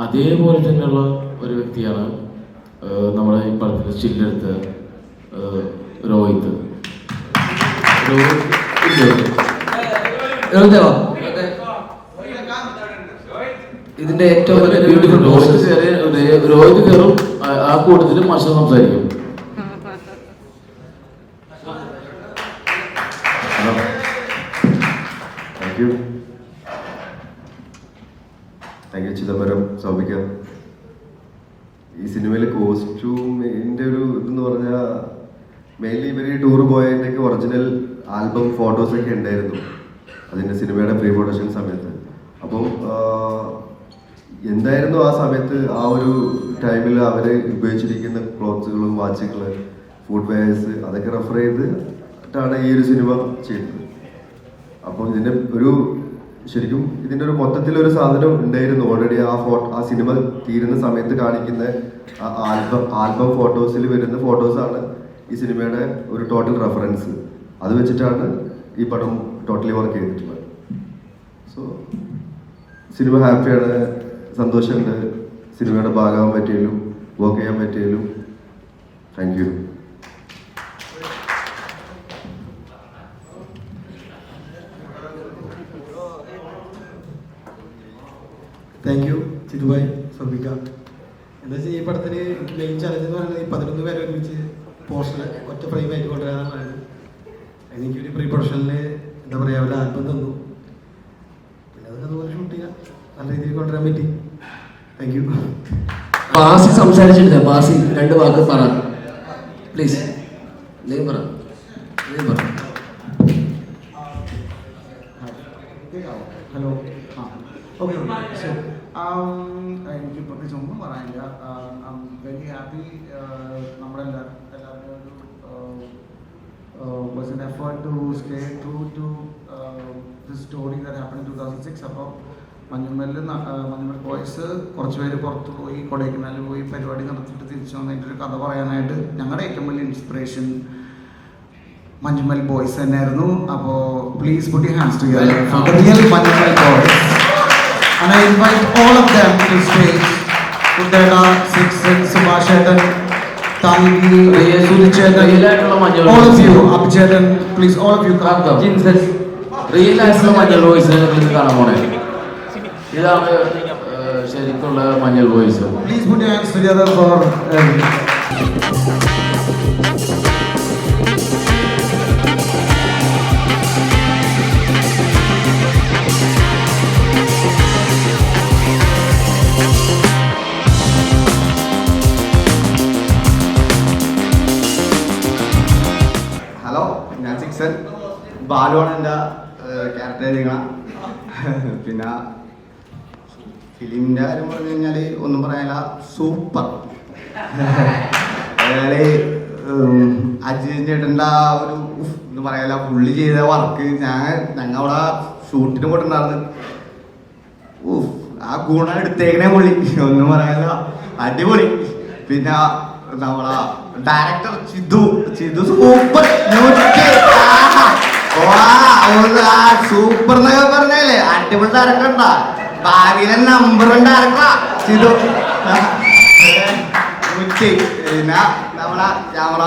അതേപോലെ തന്നെയുള്ള ഒരു വ്യക്തിയാണ് നമ്മുടെ ഈ പടത്തിൽ സ്റ്റില്ലെടുത്ത രോഹിത്. ഇതിന്റെ ഏറ്റവും വലിയ ബ്യൂട്ടിഫുൾ രോഹിത് കയറും, ആ കൂട്ടത്തിൽ മഷ സംസാരിക്കും. താങ്ക് യു ചിദംബരം, സൗഭിക. ഈ സിനിമയിലെ കോസ്റ്റ്യൂമിൻ്റെ ഒരു ഇതെന്ന് പറഞ്ഞാൽ മെയിൻലി ഇവർ ഈ ടൂർ പോയതിൻ്റെയൊക്കെ ഒറിജിനൽ ആൽബം ഫോട്ടോസൊക്കെ ഉണ്ടായിരുന്നു അതിൻ്റെ സിനിമയുടെ പ്രീ പ്രൊഡക്ഷൻ സമയത്ത്. അപ്പം എന്തായിരുന്നു ആ സമയത്ത് ആ ഒരു ടൈമിൽ അവർ ഉപയോഗിച്ചിരിക്കുന്ന ക്ലോത്ത്സുകളും വാച്ചുകൾ, ഫുഡ് വെയർസ്, അതൊക്കെ റെഫർ ചെയ്തിട്ടാണ് ഈ ഒരു സിനിമ ചെയ്തത്. അപ്പോൾ ഇതിൻ്റെ ശരിക്കും ഇതിൻ്റെ ഒരു മൊത്തത്തിലൊരു സാധനം ഉണ്ടായിരുന്നു ഓൾറെഡി. ആ സിനിമ തീരുന്ന സമയത്ത് കാണിക്കുന്ന ആൽബം ഫോട്ടോസിൽ വരുന്ന ഫോട്ടോസാണ് ഈ സിനിമയുടെ ഒരു ടോട്ടൽ റെഫറൻസ്. അത് വെച്ചിട്ടാണ് ഈ പടം ടോട്ടലി വർക്ക് ചെയ്തിട്ടുള്ളത്. സോ സിനിമ ഹാപ്പിയാണ്, സന്തോഷമുണ്ട്. സിനിമയുടെ ഭാഗമാകാൻ പറ്റിയാലും വർക്ക് ചെയ്യാൻ പറ്റിയാലും താങ്ക് യു. താങ്ക് യു ചിതുഭായ്, സൗബിക. എന്താ വെച്ചാൽ ഈ പടത്തിന് മെയിൻ ചലഞ്ച് എന്ന് പറയുന്നത് ഈ 11 പേരെ ഒരുമിച്ച് പോസ്റ്റർ ഒറ്റ ഫ്രെയിമായിട്ട് കൊണ്ടുവരാനുള്ളതാണ്. എനിക്കൊരു പ്രീ പ്രൊഡക്ഷനിൽ എന്താ പറയുക ഒരു ആൽബം തന്നു, പിന്നെ അതൊക്കെ അതുപോലെ ഷൂട്ട് ചെയ്യാം, നല്ല രീതിയിൽ കൊണ്ടുവരാൻ പറ്റി. Thank you. ബാസി സംസാരിച്ചിട്ടില്ല. ബാസി 2 വാക്ക് പറ പ്ലീസ്. നീ പറ. ഹലോ. ഓക്കെ ശരി. എനിക്ക് പ്രത്യേകിച്ച് ഒന്നും പറയാനില്ല. Very happy. നമ്മളെല്ലാവരും was an effort to stay true to this story that happened in 2006. അപ്പോൾ മഞ്ഞുമൽ ബോയ്സ് കുറച്ച് പേര് പുറത്ത് പോയി, കൊടൈക്കനാലിൽ പോയി പരിപാടി നടത്തിയിട്ട് തിരിച്ചു വന്നതിൻ്റെ ഒരു കഥ പറയാനായിട്ട് ഞങ്ങളുടെ ഏറ്റവും വലിയ ഇൻസ്പിറേഷൻ മഞ്ഞുമൽ ബോയ്സ് തന്നെയായിരുന്നു. അപ്പോൾ please put your hands together for the real Manjummel boys. And I invite all of them to stage. Kuddeda, Sixen, Subhash Chetan, Taniki, Suri Chetan, all of you, Abchetan, please all of you come down. Real ആയിട്ടുള്ള മഞ്ഞൾ voice കാണാൻ പോണേ. ഇതാണ് ശരിക്കുള്ള മഞ്ഞൾ voice. Please put your hands together for hello, ഞാൻ സിക്സൻ. ബാലുവാണ് എൻ്റെ character ചെയ്തിരിക്കണം. പിന്നെ ഫിലിമിൻ്റെ കാര്യം പറഞ്ഞു കഴിഞ്ഞാൽ ഒന്നും പറയാനില്ല, സൂപ്പർ. അയാള് അജിത് ചേട്ടൻ്റെ ആ ഒരു ഒന്നും പറയാനില്ല, പുള്ളി ചെയ്ത വർക്ക് ഞങ്ങൾ അവിടെ ഷൂട്ടിന് പോയിട്ടുണ്ടായിരുന്നു. ആ ഗുണം എടുത്തേക്കണേ പുള്ളി, ഒന്നും പറയാനില്ല, അടിപൊളി. പിന്നെ നമ്മളെ ഡയറക്ടർ ചിതു സൂപ്പർ. സൂപ്പർ എന്നൊക്കെ പറഞ്ഞല്ലേ, അടിപൊളി ഡയറക്ടർ ഉണ്ടാ, ഭാവിയിലെ നമ്പറും ഡയറക്ടറാ ചിതു. പിന്നെ നമ്മളെ ക്യാമറ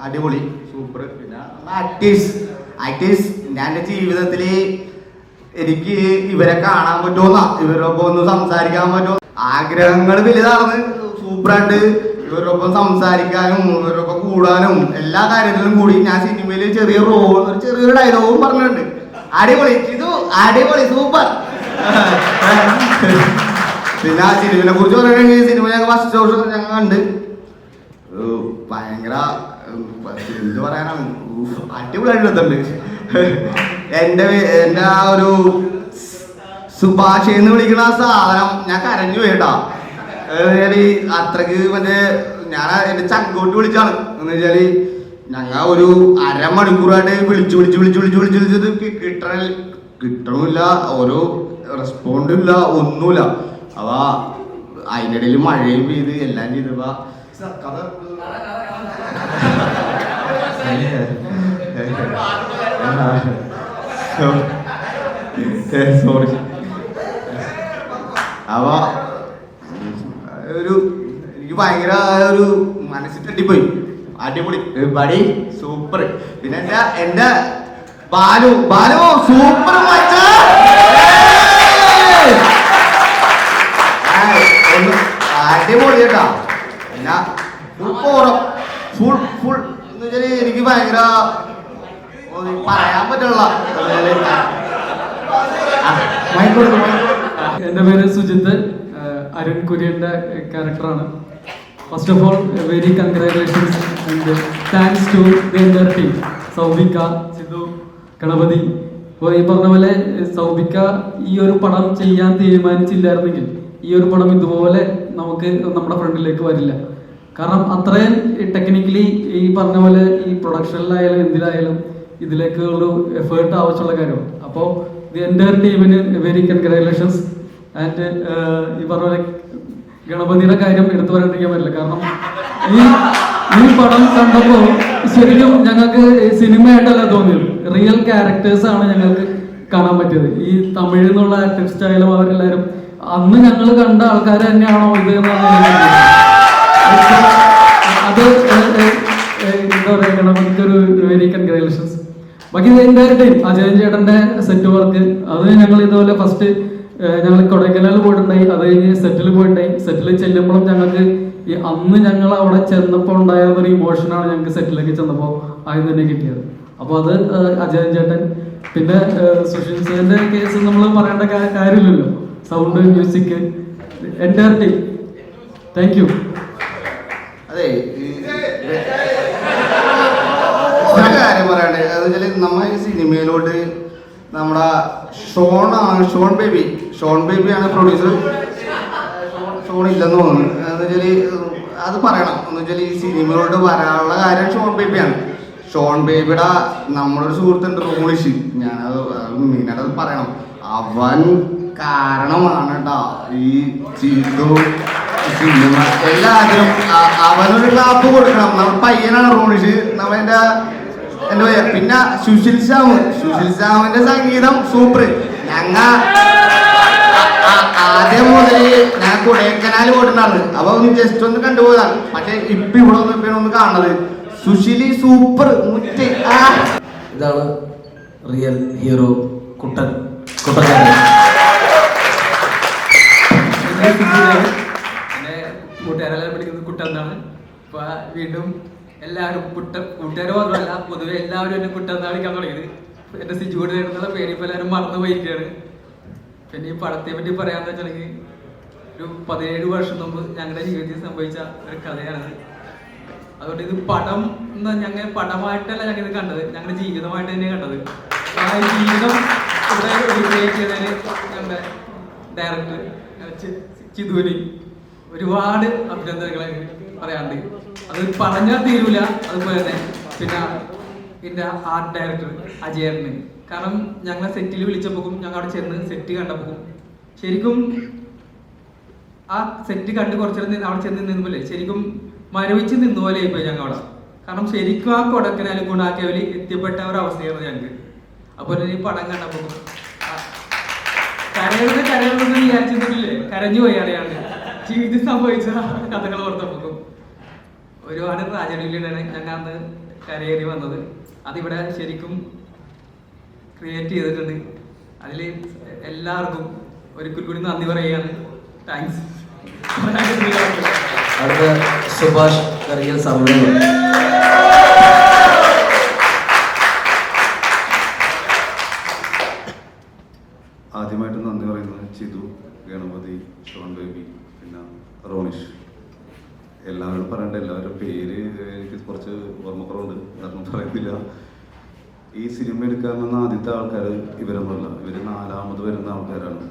അടിപൊളി, സൂപ്പർ. പിന്നെ ആക്ടേഴ്സ് ഞാൻ എൻ്റെ ജീവിതത്തിൽ എനിക്ക് ഇവരെ കാണാൻ പറ്റുമെന്നാ, ഇവരൊപ്പം ഒന്ന് സംസാരിക്കാൻ പറ്റുമോ, ആഗ്രഹങ്ങൾ വലുതാണ്. സൂപ്പറായിട്ട് ഇവരൊപ്പം സംസാരിക്കാനും ഇവരൊപ്പം കൂടാനും എല്ലാ കാര്യത്തിലും കൂടി ഞാൻ സിനിമയിൽ ചെറിയൊരു ഡയലോഗും പറഞ്ഞിട്ടുണ്ട്. അടിപൊളി ഇത്, അടിപൊളി, സൂപ്പർ. പിന്നെ ആ സിനിമയെ കുറിച്ച് പറയുകയാണെങ്കിൽ സിനിമ ഞങ്ങൾ ഫസ്റ്റ് ഷോ ഞങ്ങൾ കണ്ട് ഭയങ്കര എന്ത് പറയാനാണ്, അടിപൊളിയായിട്ട് എടുത്തുണ്ട്. എൻ്റെ ആ ഒരു സുഭാഷ് എന്ന് വിളിക്കുന്ന ആ സാധനം ഞാൻ കരഞ്ഞു പോയിട്ടാ. അത്രക്ക് മറ്റേ ഞാൻ എൻ്റെ ചങ്കോട്ട് വിളിച്ചാണ് എന്ന് വെച്ചാല് ഞങ്ങൾ ഒരു അരമണിക്കൂറായിട്ട് വിളിച്ചിട്ട് കിട്ടണമില്ല, ഓരോ റെസ്പോണ്ടും ഇല്ല, ഒന്നുമില്ല. അവ അതിൻ്റെ ഇടയിൽ മഴയും പെയ്ത് എല്ലാം ചെയ്തപ്പോ കഥ സോറി. അവ ഒരു എനിക്ക് ഭയങ്കര ഒരു മനസ്സിൽ തട്ടിപ്പോയി. അടിപൊളി, ബടി സൂപ്പർ. പിന്നെ എന്റെ ബാലു സൂപ്പർ മച്ച, അടിപൊളി കേട്ടാ. പിന്നെ ഫുൾ എന്ന് വെച്ചാല് എനിക്ക് ഭയങ്കര പറയാൻ പറ്റുള്ള. എൻ്റെ പേര് സുജിത്ത്, അരുൺ കുര്യൻ്റെ ക്യാരക്ടറാണ്. First of all very congratulations and thanks to the entire team. സൗബിക, സിധു, ഗണപതി. അപ്പോൾ ഈ പറഞ്ഞ പോലെ സൗബിക ഈ ഒരു പടം ചെയ്യാൻ തീരുമാനിച്ചില്ലായിരുന്നെങ്കിൽ ഈ ഒരു പടം ഇതുപോലെ നമുക്ക് നമ്മുടെ ഫ്രണ്ടിലേക്ക് വരില്ല. കാരണം അത്രയും ടെക്നിക്കലി ഈ പറഞ്ഞ പോലെ ഈ പ്രൊഡക്ഷനിലായാലും എന്തിലായാലും ഇതിലേക്കുള്ളൊരു എഫേർട്ട് ആവശ്യമുള്ള കാര്യമാണ്. അപ്പോൾ ദി എൻ്റയർ ടീമിന് വെരി കൺഗ്രാജുലേഷൻസ്. ആൻഡ് ഈ പറഞ്ഞ പോലെ ഗണപതിയുടെ കാര്യം എടുത്തു പറയാണ്ടിരിക്കാൻ പറ്റില്ല. കാരണം ഈ പടം കണ്ടപ്പോ ശരിക്കും ഞങ്ങൾക്ക് സിനിമയായിട്ടല്ല തോന്നിയത്, റിയൽ ക്യാരക്ടേഴ്സ് ആണ് ഞങ്ങൾക്ക് കാണാൻ പറ്റിയത്. ഈ തമിഴിൽ നിന്നുള്ള ആക്ടിങ് സ്റ്റൈലും അവരെല്ലാവരും അന്ന് ഞങ്ങൾ കണ്ട ആൾക്കാർ തന്നെയാണോ ഇത് എന്നാണ് അത് എന്താ പറയുക, നമുക്കൊരു വെരി കൺഗ്രാജുലേഷൻസ്. ബാക്കി എൻ്റെ ടീം അജയൻ ചേട്ടൻ്റെ സെറ്റ് വർക്ക് അത് ഞങ്ങൾ ഇതുപോലെ ഫസ്റ്റ് ഞങ്ങൾ കൊടൈക്കനാൽ പോയിട്ടുണ്ടായി, അത് കഴിഞ്ഞ് സെറ്റിൽ പോയിട്ടുണ്ടായി. സെറ്റിൽ ചെല്ലുമ്പോഴും ഞങ്ങൾക്ക് ഈ അന്ന് ഞങ്ങൾ അവിടെ ചെന്നപ്പോൾ ഉണ്ടായിരുന്ന ഒരു ഇമോഷനാണ് ഞങ്ങൾക്ക് സെറ്റിലേക്ക് ചെന്നപ്പോൾ ആദ്യം തന്നെ കിട്ടിയത്. അപ്പോൾ അത് അജയൻ ചേട്ടൻ, പിന്നെ സുഷിൻ സിന്റെ കേസ് നമ്മൾ പറയേണ്ട കാര്യമില്ലല്ലോ, സൗണ്ട് മ്യൂസിക് എൻ്റെ ടീം. Thank you. അതെ, ഒരു കാര്യം പറയണ്ടേ, അത് വെച്ചാൽ നമ്മ ഈ സിനിമയിലോട്ട് നമ്മുടെ ഷോൺ ബേബിയാണ് പ്രൊഡ്യൂസർ. ഷോൺ ഇല്ലെന്ന് തോന്നുന്നു. എന്ന് വെച്ചാൽ അത് പറയണം. എന്ന് വെച്ചാൽ ഈ സിനിമയിലോട്ട് വരാനുള്ള കാര്യം ഷോൺ ബേബിയാണ്. ഷോൺ ബേബിയുടെ നമ്മുടെ ഒരു സുഹൃത്തുണ്ട് റോണിഷ്, ഞാനത് മെയിനായിട്ട് അത് പറയണം. അവൻ കാരണമാണ് കേട്ടോ ഈ സിനിമ എല്ലാത്തിനും. അവനൊരു ക്ലാപ്പ് കൊടുക്കണം. നമ്മുടെ പയ്യനാണ് റോണിഷ്, നമ്മളെന്റെ എന്താ പറയാ. പിന്നെ സുശീൽ ശ്യാമിന്റെ സംഗീതം സൂപ്പർ. ഞങ്ങ ആദ്യം മുതൽ ഞാൻ കൊടൈക്കനാൽ പോയിട്ടുണ്ടാണ്, അപ്പൊ ഒന്ന് ജസ്റ്റ് ഒന്ന് കണ്ടുപോയതാണ്. പക്ഷെ ഇപ്പൊ ഇവിടെ ഒന്ന് കാണുന്നത് സുശീലി സൂപ്പർ മുറ്റ്. ഇതാണ് റിയൽ ഹീറോ കുട്ടൻ. എന്നെ കൂട്ടുകാരെല്ലാം വിളിക്കുന്നത് കുട്ടൻ എന്നാണ്. ഇപ്പൊ വീണ്ടും എല്ലാവരും കൂട്ടുകാർ മാത്രമല്ല പൊതുവെ എല്ലാവരും എന്നെ കുട്ടൻ എന്നാണ് വിളിക്കാൻ തുടങ്ങിയത്. എന്റെ സിജുകൂടെ നേരിട്ടുള്ള പേര് ഇപ്പൊ എല്ലാവരും മറന്നു പോയിരിക്കുകയാണ്. പിന്നെ ഈ പടത്തെ പറ്റി പറയാന്ന് വെച്ചിട്ടുണ്ടെങ്കിൽ ഒരു 17 വർഷം മുമ്പ് ഞങ്ങളുടെ ജീവിതത്തിൽ സംഭവിച്ച ഒരു കഥയാണ്. അതുകൊണ്ട് ഇത് പടം ഞങ്ങൾ പടമായിട്ടല്ല ഞങ്ങൾ ഇത് കണ്ടത്, ഞങ്ങളുടെ ജീവിതമായിട്ട് തന്നെ കണ്ടത്. ആ ജീവിതം ഇവിടെ ക്രിയേറ്റ് ചെയ്തതിന് ഞങ്ങളുടെ ഡയറക്ടർ ചിതുവിന് ഒരുപാട് അഭിനന്ദനങ്ങൾ പറയാണ്ട്, അത് പറഞ്ഞാൽ തീരൂല. അതുപോലെ തന്നെ പിന്നെ എൻ്റെ ആർട്ട് ഡയറക്ടർ അജയന്, കാരണം ഞങ്ങളെ സെറ്റിൽ വിളിച്ചപ്പോഴും ഞങ്ങൾ അവിടെ ചെന്ന് സെറ്റ് കണ്ടപ്പോഴും ശരിക്കും ആ സെറ്റ് കണ്ട് കുറച്ചേരം അവിടെ ചെന്ന് നിന്നുപോലെ ശരിക്കും മരവിച്ച് നിന്നുപോലെ ആയിപ്പോയി ഞങ്ങൾ അവിടെ. കാരണം ശരിക്കും ആ കൊടക്കനാൽ ഗുണാക്കേവലി എത്തിപ്പെട്ട ഒരു അവസ്ഥയായിരുന്നു ഞങ്ങൾക്ക്. അപ്പോൾ ഈ പടം കണ്ടപ്പോൾ കരയുന്നത് വിചാരിച്ചിട്ടില്ലേ, കരഞ്ഞു പോയി അറിയാണ്ട് ജീവിതത്തിൽ സംഭവിച്ച കഥകൾ ഓർത്തപ്പോൾ ഒരുപാട് ട്രാജഡിയിലാണ് ഞങ്ങൾ അന്ന് കരയേറി വന്നത്. അതിവിടെ ശരിക്കും ക്രിയേറ്റ് ചെയ്തിട്ടുണ്ട്. അതിൽ എല്ലാവർക്കും ഒരിക്കൽ കൂടി നന്ദി പറയുകയാണ്. താങ്ക്സ്. അടുത്ത സുഭാഷ് കറിയൽ സമ്മേളനം. ആദ്യമായിട്ട് നന്ദി പറയുന്നത് ചിതു, ഗണപതി, ഷോൺ ബേബി, പിന്നെ റോണിഷ്. എല്ലാവരും പറയണ്ട, എല്ലാവരും പേര് എനിക്ക് കുറച്ച് ഓർമ്മക്കുറവുണ്ട്, കാരണം പറയുന്നില്ല. ഈ സിനിമ എടുക്കാൻ വന്ന ആദ്യത്തെ ആൾക്കാർ ഇവരൊന്നുമല്ല, ഇവർ 4ാമത് വരുന്ന ആൾക്കാരാണ്.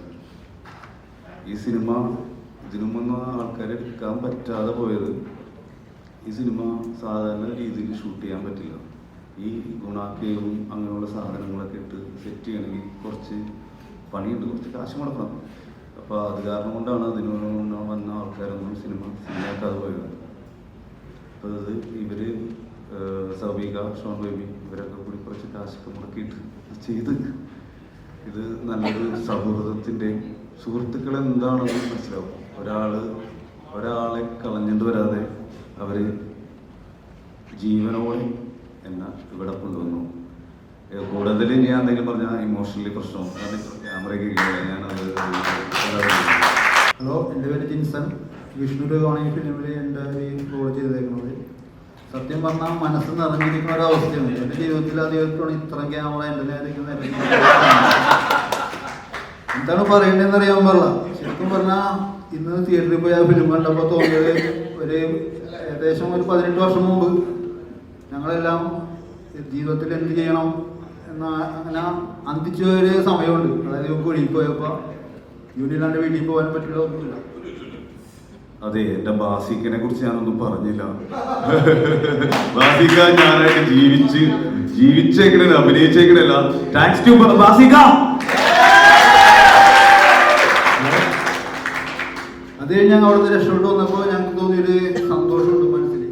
ഈ സിനിമ ഇതിനു മുമ്പ് ആൾക്കാർ എടുക്കാൻ പറ്റാതെ പോയത്, ഈ സിനിമ സാധാരണ രീതിയിൽ ഷൂട്ട് ചെയ്യാൻ പറ്റില്ല. ഈ ഗുണാക്കേവും അങ്ങനെയുള്ള സാധനങ്ങളൊക്കെ ഇട്ട് സെറ്റ് ചെയ്യണമെങ്കിൽ കുറച്ച് പണിയുണ്ട്, കുറച്ച് കാശ് മുടക്കണം. അപ്പോൾ അത് കാരണം കൊണ്ടാണ് അതിന് വന്ന ആൾക്കാരൊന്നും സിനിമയാക്കാതെ പോയത്. അപ്പോൾ അത് ഇവർ സൗബിക, ഷോൺ ബേബി ഇവരൊക്കെ കൂടി കുറച്ച് കാശൊക്കെ മുടക്കിയിട്ട് ചെയ്ത് ഇത് നല്ലൊരു സൗഹൃദത്തിൻ്റെയും സുഹൃത്തുക്കൾ എന്താണെന്ന് മനസ്സിലാവും. ഒരാളെ കളഞ്ഞിട്ട് വരാതെ അവർ ജീവനോടെ എന്നെ ഇവിടെ കൊണ്ടുവന്നു. കൂടുതൽ ഞാൻ എന്തെങ്കിലും പറഞ്ഞാൽ ഇമോഷണലി പ്രശ്നം ക്യാമറയ്ക്ക് ഞാനത്. ഹലോ, എൻ്റെ പേര് ജിൻസൺ. വിഷ്ണുരമാണ് ഈ ഫിലിമിൽ എൻ്റെ റോൾ ചെയ്തേക്കുന്നത്. സത്യം പറഞ്ഞാൽ മനസ്സ് നിറഞ്ഞിരിക്കുന്ന ഒരു അവസ്ഥയാണ്. എൻ്റെ ജീവിതത്തിൽ ആദ്യമായിട്ടാണ് ഇത്ര ക്യാമറ എൻ്റെ നേരേക്ക് എന്താണ് പറയേണ്ടതെന്ന് അറിയാൻ പാടില്ല. ശരിക്കും പറഞ്ഞാൽ ഇന്ന് തിയേറ്ററിൽ പോയി ആ ഫിലിം കണ്ടപ്പോൾ തോന്നിയത് ഒരു ഏകദേശം ഒരു 18 വർഷം മുമ്പ് ഞങ്ങളെല്ലാം ജീവിതത്തിൽ എന്ത് ചെയ്യണം എന്ന അങ്ങനെ അന്തിച്ച ഒരു സമയമുണ്ട്. അതായത് വെളിയിൽ പോയപ്പോൾ ജോലിയില്ലാണ്ട് വീട്ടിൽ പോകാൻ പറ്റില്ല, ഒന്നുമില്ല. അതെ, എന്റെ ബാസിക്കിനെ കുറിച്ച് ഞാനൊന്നും പറഞ്ഞില്ല. ബാസിക്ക ഞാനായിട്ട് ജീവിച്ചേക്കണ അഭിനയിച്ചേക്കണല്ല. Thanks to ബാസിക്ക. അത് കഴിഞ്ഞ് ഞങ്ങൾ അവിടുന്ന് രക്ഷപ്പെട്ടു വന്നപ്പോൾ ഞങ്ങൾക്ക് തോന്നിയൊരു സന്തോഷമുണ്ട് മനസ്സിൽ.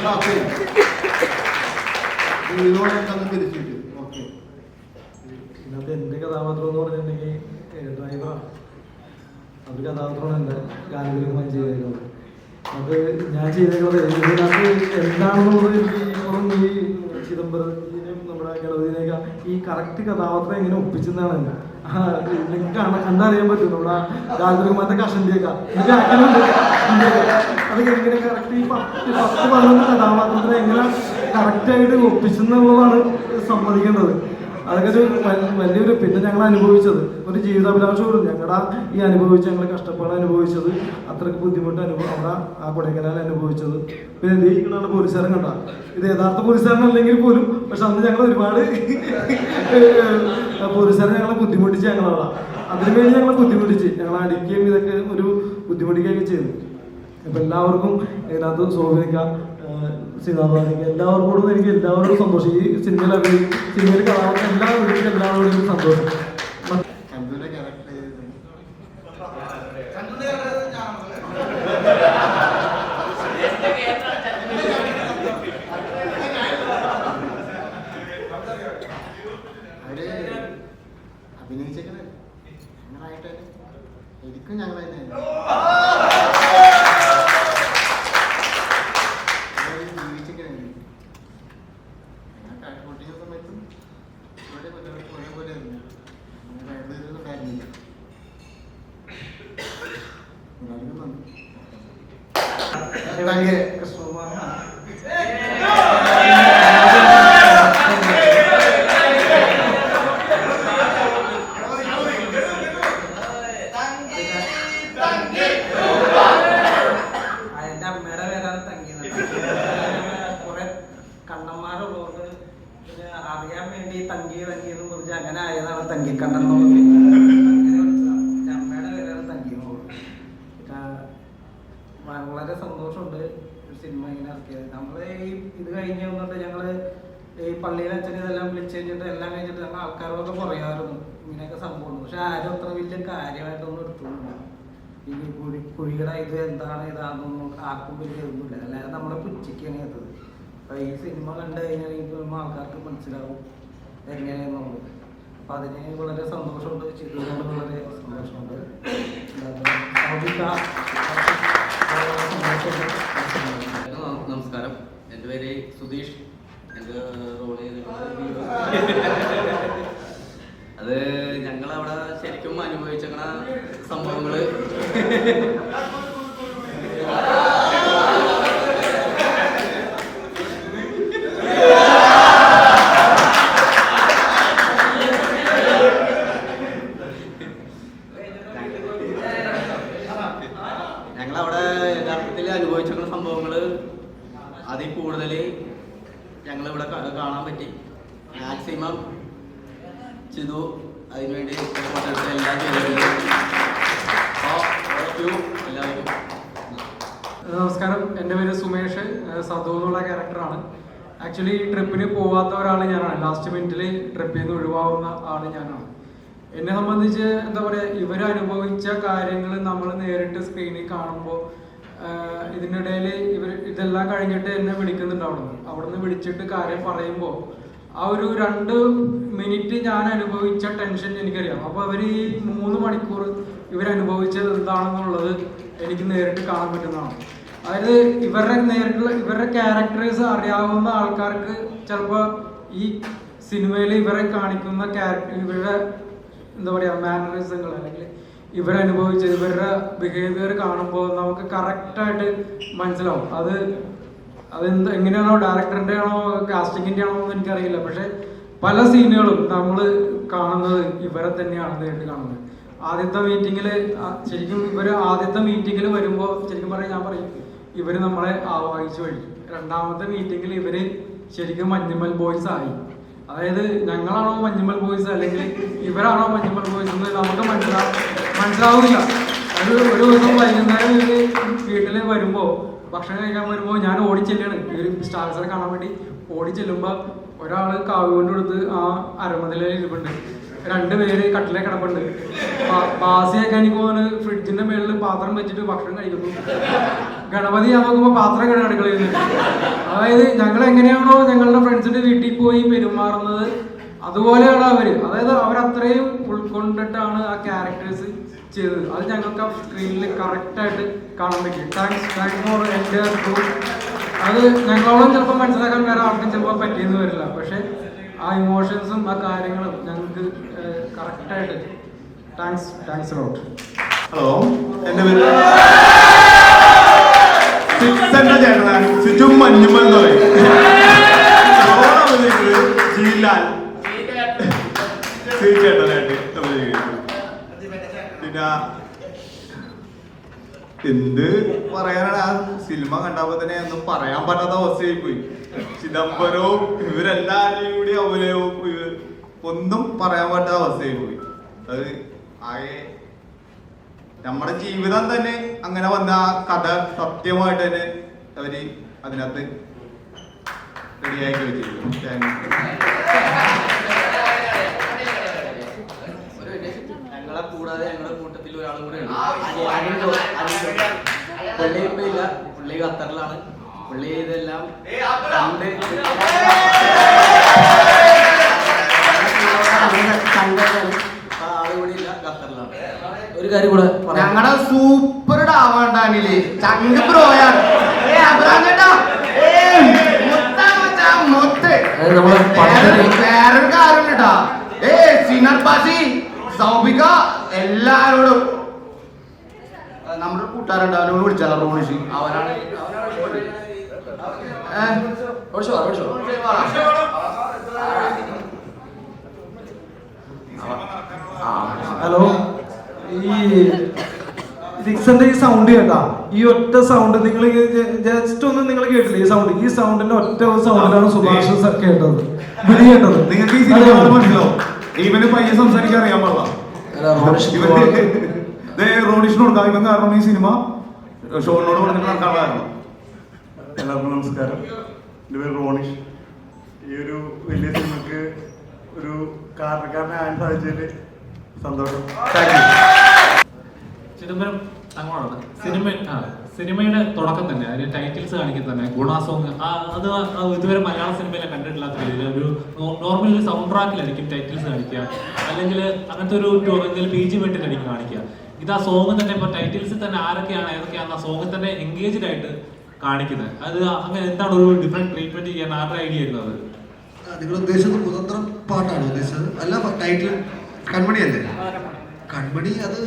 ഹാപ്പി ജീവിതം തിരിച്ചിട്ട്. ഓക്കെ, ഇതിനകത്ത് എൻ്റെ കഥാപാത്രം എന്ന് പറഞ്ഞിട്ടുണ്ടെങ്കിൽ ഡ്രൈവറാണ്. അത് കഥാപാത്രമാണ് എൻ്റെ ഗാനഗിരിക്കുമാൻ ചെയ്തേക്കുന്നത്. അത് ഞാൻ ചെയ്തേക്കുന്നത് ഇതിനകത്ത് എന്താണെന്നുള്ളത് എനിക്ക് ഈ ചിദംബരത്തിനും നമ്മുടെ ഗണപതിനെയൊക്കെ ഈ കറക്റ്റ് കഥാപാത്രം എങ്ങനെ ഒപ്പിച്ചെന്നാണ് നിങ്ങൾക്ക് കണ്ടറിയാൻ പറ്റും. നമ്മുടെ ഗാനഗിരിക്കുമാരുടെ കഷന്റെയൊക്കെ എനിക്ക് അത് എങ്ങനെ കറക്റ്റ് ഈ 10-11 കഥാപാത്രത്തിനെ എങ്ങനെ കറക്റ്റായിട്ട് ഒപ്പിച്ചെന്നുള്ളതാണ് സമ്മതിക്കേണ്ടത്. അതൊക്കെ ഒരു വലിയൊരു പിന്നെ ഞങ്ങൾ അനുഭവിച്ചത് ഒരു ജീവിതാഭിലാഷവും ഞങ്ങളുടെ ഈ ഞങ്ങൾ കഷ്ടപ്പാട് അനുഭവിച്ചത് അത്രയ്ക്ക് ബുദ്ധിമുട്ട് അവിടെ ആ കൊടൈക്കനാൽ അനുഭവിച്ചത്. പിന്നെ എന്തിനാണ് പോലീസുകാരൻ കണ്ട ഇത് യഥാർത്ഥ പോലീസുകാരനല്ലെങ്കിൽ പോലും പക്ഷെ അന്ന് ഞങ്ങൾ ഒരുപാട് പോലീസുകാരെ ഞങ്ങളെ ബുദ്ധിമുട്ടിച്ച് ഞങ്ങളവിടെ അതിനുവേണ്ടി ഞങ്ങളെ ബുദ്ധിമുട്ടിച്ച് ഞങ്ങൾ അടിക്കുകയും ഇതൊക്കെ ഒരു ബുദ്ധിമുട്ടിക്കുകയൊക്കെ ചെയ്തു. അപ്പം എല്ലാവർക്കും ഇതിനകത്ത് ശോഭിക്കാം സിനിമാനിക്ക് എല്ലാവർക്കും എനിക്ക് എല്ലാവരോടും സന്തോഷം. ഈ സിനിമയിൽ കഥാപാത്രം എല്ലാവരോടും സന്തോഷം. അഭിനയിച്ചേക്കണേ അങ്ങനായിട്ട് എനിക്കും ഞങ്ങൾ തന്നെ അറിയാൻ വേണ്ടി തങ്കിയെന്ന് കുറിച്ച് അങ്ങനെ ആയതാണ് തങ്കിക്കണ്ണെന്നുള്ളത്. അമ്മയുടെ പേരാണ് തങ്കിയെന്നുള്ളത്. വളരെ സന്തോഷമുണ്ട് സിനിമ ഇങ്ങനെ ഇറക്കിയത്. നമ്മള് ഈ ഇത് കഴിഞ്ഞ് വന്നിട്ട് ഞങ്ങള് ഈ പള്ളിയിലെ അച്ഛനെ ഇതെല്ലാം വിളിച്ചു കഴിഞ്ഞിട്ട് എല്ലാം കഴിഞ്ഞിട്ട് ഞങ്ങൾ ആൾക്കാരൊക്കെ പറയാമായിരുന്നു ഇങ്ങനെയൊക്കെ സംഭവം. പക്ഷെ ആരും അത്ര വലിയ കാര്യമായിട്ടൊന്നും എടുത്തൊന്നുമില്ല. ഈ കുഴിയുടെ ഇത് എന്താണ് ഇതാണെന്നൊന്നും ആർക്കും വലിയ ഒന്നുമില്ല. അല്ലാതെ നമ്മളെ പുച്ഛിക്കാണ് ചെയ്തത്. അപ്പൊ ഈ സിനിമ കണ്ടു കഴിഞ്ഞാൽ ഈ ആൾക്കാർക്ക് മനസ്സിലാവും എങ്ങനെയാണെന്നുള്ളത്. അപ്പൊ അതിന് വളരെ സന്തോഷമുണ്ട്. ചെയ്തതുകൊണ്ട് വളരെ സന്തോഷമുണ്ട്. നമസ്കാരം, എൻ്റെ പേര് സുധീഷ്. എൻ്റെ റോൾ ചെയ്തിട്ടുള്ളത് അത് ഞങ്ങളവിടെ ശരിക്കും അനുഭവിച്ചേക്കണ സംഭവങ്ങള് ഞങ്ങളവിടെ യഥാർത്ഥത്തിൽ അനുഭവിച്ചേക്കുന്ന സംഭവങ്ങള് അതിൽ കൂടുതൽ ഞങ്ങളിവിടെ കാണാൻ പറ്റി. മാക്സിമം ചെയ്തു അതിനുവേണ്ടി എല്ലാം ചെയ്തിട്ടുണ്ട്. എല്ലാവർക്കും നമസ്കാരം, എൻ്റെ പേര് സുമേഷ്. സദു എന്നുള്ള ക്യാരക്ടറാണ്. ആക്ച്വലി ട്രിപ്പിന് പോവാത്ത ഒരാൾ ഞാനാണ്. ലാസ്റ്റ് മിനിറ്റിൽ ട്രിപ്പിൽ നിന്ന് ഒഴിവാകുന്ന ആൾ ഞാനാണ്. എന്നെ സംബന്ധിച്ച് എന്താ പറയുക, ഇവരനുഭവിച്ച കാര്യങ്ങൾ നമ്മൾ നേരിട്ട് സ്ക്രീനിൽ കാണുമ്പോൾ ഇതിനിടയിൽ ഇതെല്ലാം കഴിഞ്ഞിട്ട് എന്നെ വിളിക്കുന്നുണ്ട് അവിടുന്ന് വിളിച്ചിട്ട് കാര്യം പറയുമ്പോൾ ആ ഒരു 2 മിനിറ്റ് ഞാൻ അനുഭവിച്ച ടെൻഷൻ എനിക്കറിയാം. അപ്പോൾ അവർ ഈ 3 മണിക്കൂർ ഇവരനുഭവിച്ചത് എന്താണെന്നുള്ളത് എനിക്ക് നേരിട്ട് കാണാൻ പറ്റുന്നതാണ്. അതായത് ഇവരുടെ ക്യാരക്ടേഴ്സ് അറിയാവുന്ന ആൾക്കാർക്ക് ചിലപ്പോൾ ഈ സിനിമയിൽ ഇവരെ കാണിക്കുന്ന ഇവരുടെ എന്താ പറയുക മാനറിസങ്ങൾ അല്ലെങ്കിൽ ഇവരനുഭവിച്ചത് ഇവരുടെ ബിഹേവിയർ കാണുമ്പോൾ നമുക്ക് കറക്റ്റായിട്ട് മനസ്സിലാവും. അതെന്ത് എങ്ങനെയാണോ ഡയറക്ടറിൻ്റെ ആണോ കാസ്റ്റിങ്ങിൻ്റെ ആണോ എന്ന് എനിക്കറിയില്ല. പക്ഷെ പല സീനുകളും നമ്മൾ കാണുന്നത് ഇവരെ തന്നെയാണ് നേരിട്ട് കാണുന്നത്. ആദ്യത്തെ മീറ്റിങ്ങിൽ ശരിക്കും ആദ്യത്തെ മീറ്റിങ്ങിൽ വരുമ്പോൾ ശരിക്കും പറയാൻ ഞാൻ പറയും ഇവർ നമ്മളെ ആവാഹിച്ചു വഴി. 2ാമത്തെ മീറ്റിങ്ങിൽ ഇവര് ശരിക്കും മഞ്ഞുമൽ ബോയ്സ് ആയി. അതായത് ഞങ്ങളാണോ മഞ്ഞുമൽ ബോയ്സ് അല്ലെങ്കിൽ ഇവരാണോ മഞ്ഞുമൽ ബോയ്സ് എന്ന് നമുക്ക് മനസ്സിലാവില്ല. അത് ഒരു ദിവസം വൈകുന്നേരം വീട്ടിൽ വരുമ്പോൾ ഭക്ഷണം കഴിക്കാൻ വരുമ്പോൾ ഞാൻ ഓടിച്ചെല്ലാണ് ഇവര് സ്റ്റാർസിനെ കാണാൻ വേണ്ടി. ഓടിച്ചെല്ലുമ്പോൾ ഒരാൾ കാവുകൊണ്ട് കൊടുത്ത് ആ അരമതിലയിൽ ഇരിപ്പുണ്ട്. രണ്ടുപേര് കട്ടിലെ കിടപ്പുണ്ട്. ബാസിയൊക്കെ എനിക്ക് തോന്നുന്നു ഫ്രിഡ്ജിന്റെ മേളിൽ പാത്രം വെച്ചിട്ട് ഭക്ഷണം കഴിക്കുന്നു. ഗണപതി ഞാൻ നോക്കുമ്പോൾ പാത്രം കിടന്ന് അടുക്കളയിൽ. അതായത് ഞങ്ങൾ എങ്ങനെയാണോ ഞങ്ങളുടെ ഫ്രണ്ട്സിന്റെ വീട്ടിൽ പോയി പെരുമാറുന്നത് അതുപോലെയാണ് അവര്. അതായത് അവരത്രയും ഉൾക്കൊണ്ടിട്ടാണ് ആ ക്യാരക്ടേഴ്സ് ചെയ്തത്. അത് ഞങ്ങൾക്ക് ആ സ്ക്രീനിൽ കറക്റ്റായിട്ട് കാണാൻ പറ്റി. താങ്ക്സ് ഫോർ എൻ്റെ അത് ഞങ്ങളോളം ചിലപ്പോൾ മനസ്സിലാക്കാൻ വേറെ ആർക്കും ചിലപ്പോൾ പറ്റിയെന്ന് വരില്ല. പക്ഷെ ആ ഇമോഷൻസും ആ കാര്യങ്ങളും ഞങ്ങൾക്ക് കറക്റ്റായിട്ട് താങ്ക്സ് ലോട്ട്. ഹലോ, എൻ്റെ പേര് സിക്സന്റെ ചേട്ടനാണ്. ചുറ്റും മഞ്ഞുമൽ എന്ന് പറയും. ജീലാൽ ചേട്ടനായിട്ട് പിന്നെ എന്ത് പറയാനാണ്, ആ സിനിമ കണ്ടപ്പോ തന്നെ ഒന്നും പറയാൻ പറ്റാത്ത അവസ്ഥയായി പോയി. ചിദംബരവും ഇവരെല്ലാവരും കൂടി അഭിനയവും ഒന്നും പറയാൻ പറ്റാത്ത അവസ്ഥയായി പോയി. അത് ആകെ നമ്മുടെ ജീവിതം തന്നെ അങ്ങനെ വന്ന ആ കഥ സത്യമായിട്ട് തന്നെ അവര് അതിനകത്ത് റെഡിയാക്കി വെച്ചിരിക്കുന്നു. ഞങ്ങളെ കൂടാതെ ഞങ്ങളുടെ കൂട്ടത്തിൽ ഒരാളും കൂടെ ഉണ്ട്. പുള്ളി ഇപ്പൊ ഇല്ല, പുള്ളി ഖത്തറിലാണ്. പുള്ളി ഇതെല്ലാം ആള് കൂടി ഇല്ല, ഖത്തറിലാണ്. ഒരു കാര്യം കൂടെ ഞങ്ങളുടെ സൂപ്പർ ഡാവാണ്ടാനില്ലേ ചങ്ക് ബ്രോയാണ്. വേറൊരു കാര്യം കേട്ടാ, സിനർബാസി സൗബിക എല്ലാരോടും നമ്മുടെ കൂട്ടുകാരുണ്ട്, അവനോട് വിളിച്ചാലോ റോണിഷി. അവനാണ് ഹലോ, ഈ സിക്സന്റെ ഈ സൗണ്ട് കേട്ടാ, ഈ ഒറ്റ സൗണ്ട് നിങ്ങൾ ജസ്റ്റ് ഒന്ന് നിങ്ങൾ കേട്ടില്ല. ഈ സൗണ്ടിന്റെ ഒറ്റ സൗണ്ടിലാണ് സുഭാഷ് കേട്ടത്, വിളി കേട്ടത്. നിങ്ങൾക്ക് ഈ സിനിമ മനസ്സിലാവും. ഇവന് പയ്യെ സംസാരിക്കാൻ അറിയാൻ പാടില്ല. റോണിഷിന് കൊടുക്കാം ഇവൻ, കാരണം ഈ സിനിമ ഷോണിനോട് പറഞ്ഞിട്ട് നടക്കാൻ കാരണം. എല്ലാവർക്കും നമസ്കാരം. എൻ്റെ പേര് റോണിഷ്. ഈ ഒരു വലിയ സിനിമക്ക് ഒരു കാരണക്കാരനാകാൻ സാധിച്ചതിൽ സന്തോഷം. ചിദംബരം അങ്ങോട്ടാണ് സിനിമയുടെ തുടക്കം തന്നെ അതിന്റെ ടൈറ്റിൽസ് കാണിക്കുന്നത് തന്നെ ഗുണ സോങ്. അത് ഇതുവരെ മലയാള സിനിമയിലെ കണ്ടിട്ടില്ലാത്ത രീതിയിൽ ഒരു നോർമൽ ഒരു സൗണ്ട് ട്രാക്കിലായിരിക്കും ടൈറ്റിൽസ് കാണിക്കുക, അല്ലെങ്കിൽ അങ്ങനത്തെ ഒരു എന്തെങ്കിലും PG വെട്ടിലായിരിക്കും കാണിക്കുക. ഇത് ആ സോങ് തന്നെ ഇപ്പൊ ടൈറ്റിൽസിൽ തന്നെ ആരൊക്കെയാണ് ഏതൊക്കെയാണ് ആ സോങ്ങിൽ തന്നെ എൻഗേജ്ഡ് ആയിട്ട് കാണിക്കുന്നത്. അത് അങ്ങനെ എന്താണ് ഒരു ഡിഫറെന്റ് ട്രീറ്റ്മെന്റ് ചെയ്യാൻ ആരുടെ ഐഡിയ ആയിരുന്നത്? നിങ്ങൾ ഉദ്ദേശിച്ചത് കുതന്ത്ര പാട്ടാണ് ഉദ്ദേശിച്ചത്? അല്ല, ടൈറ്റിൽ കൺമണിയല്ലേ? കൺമണി അത്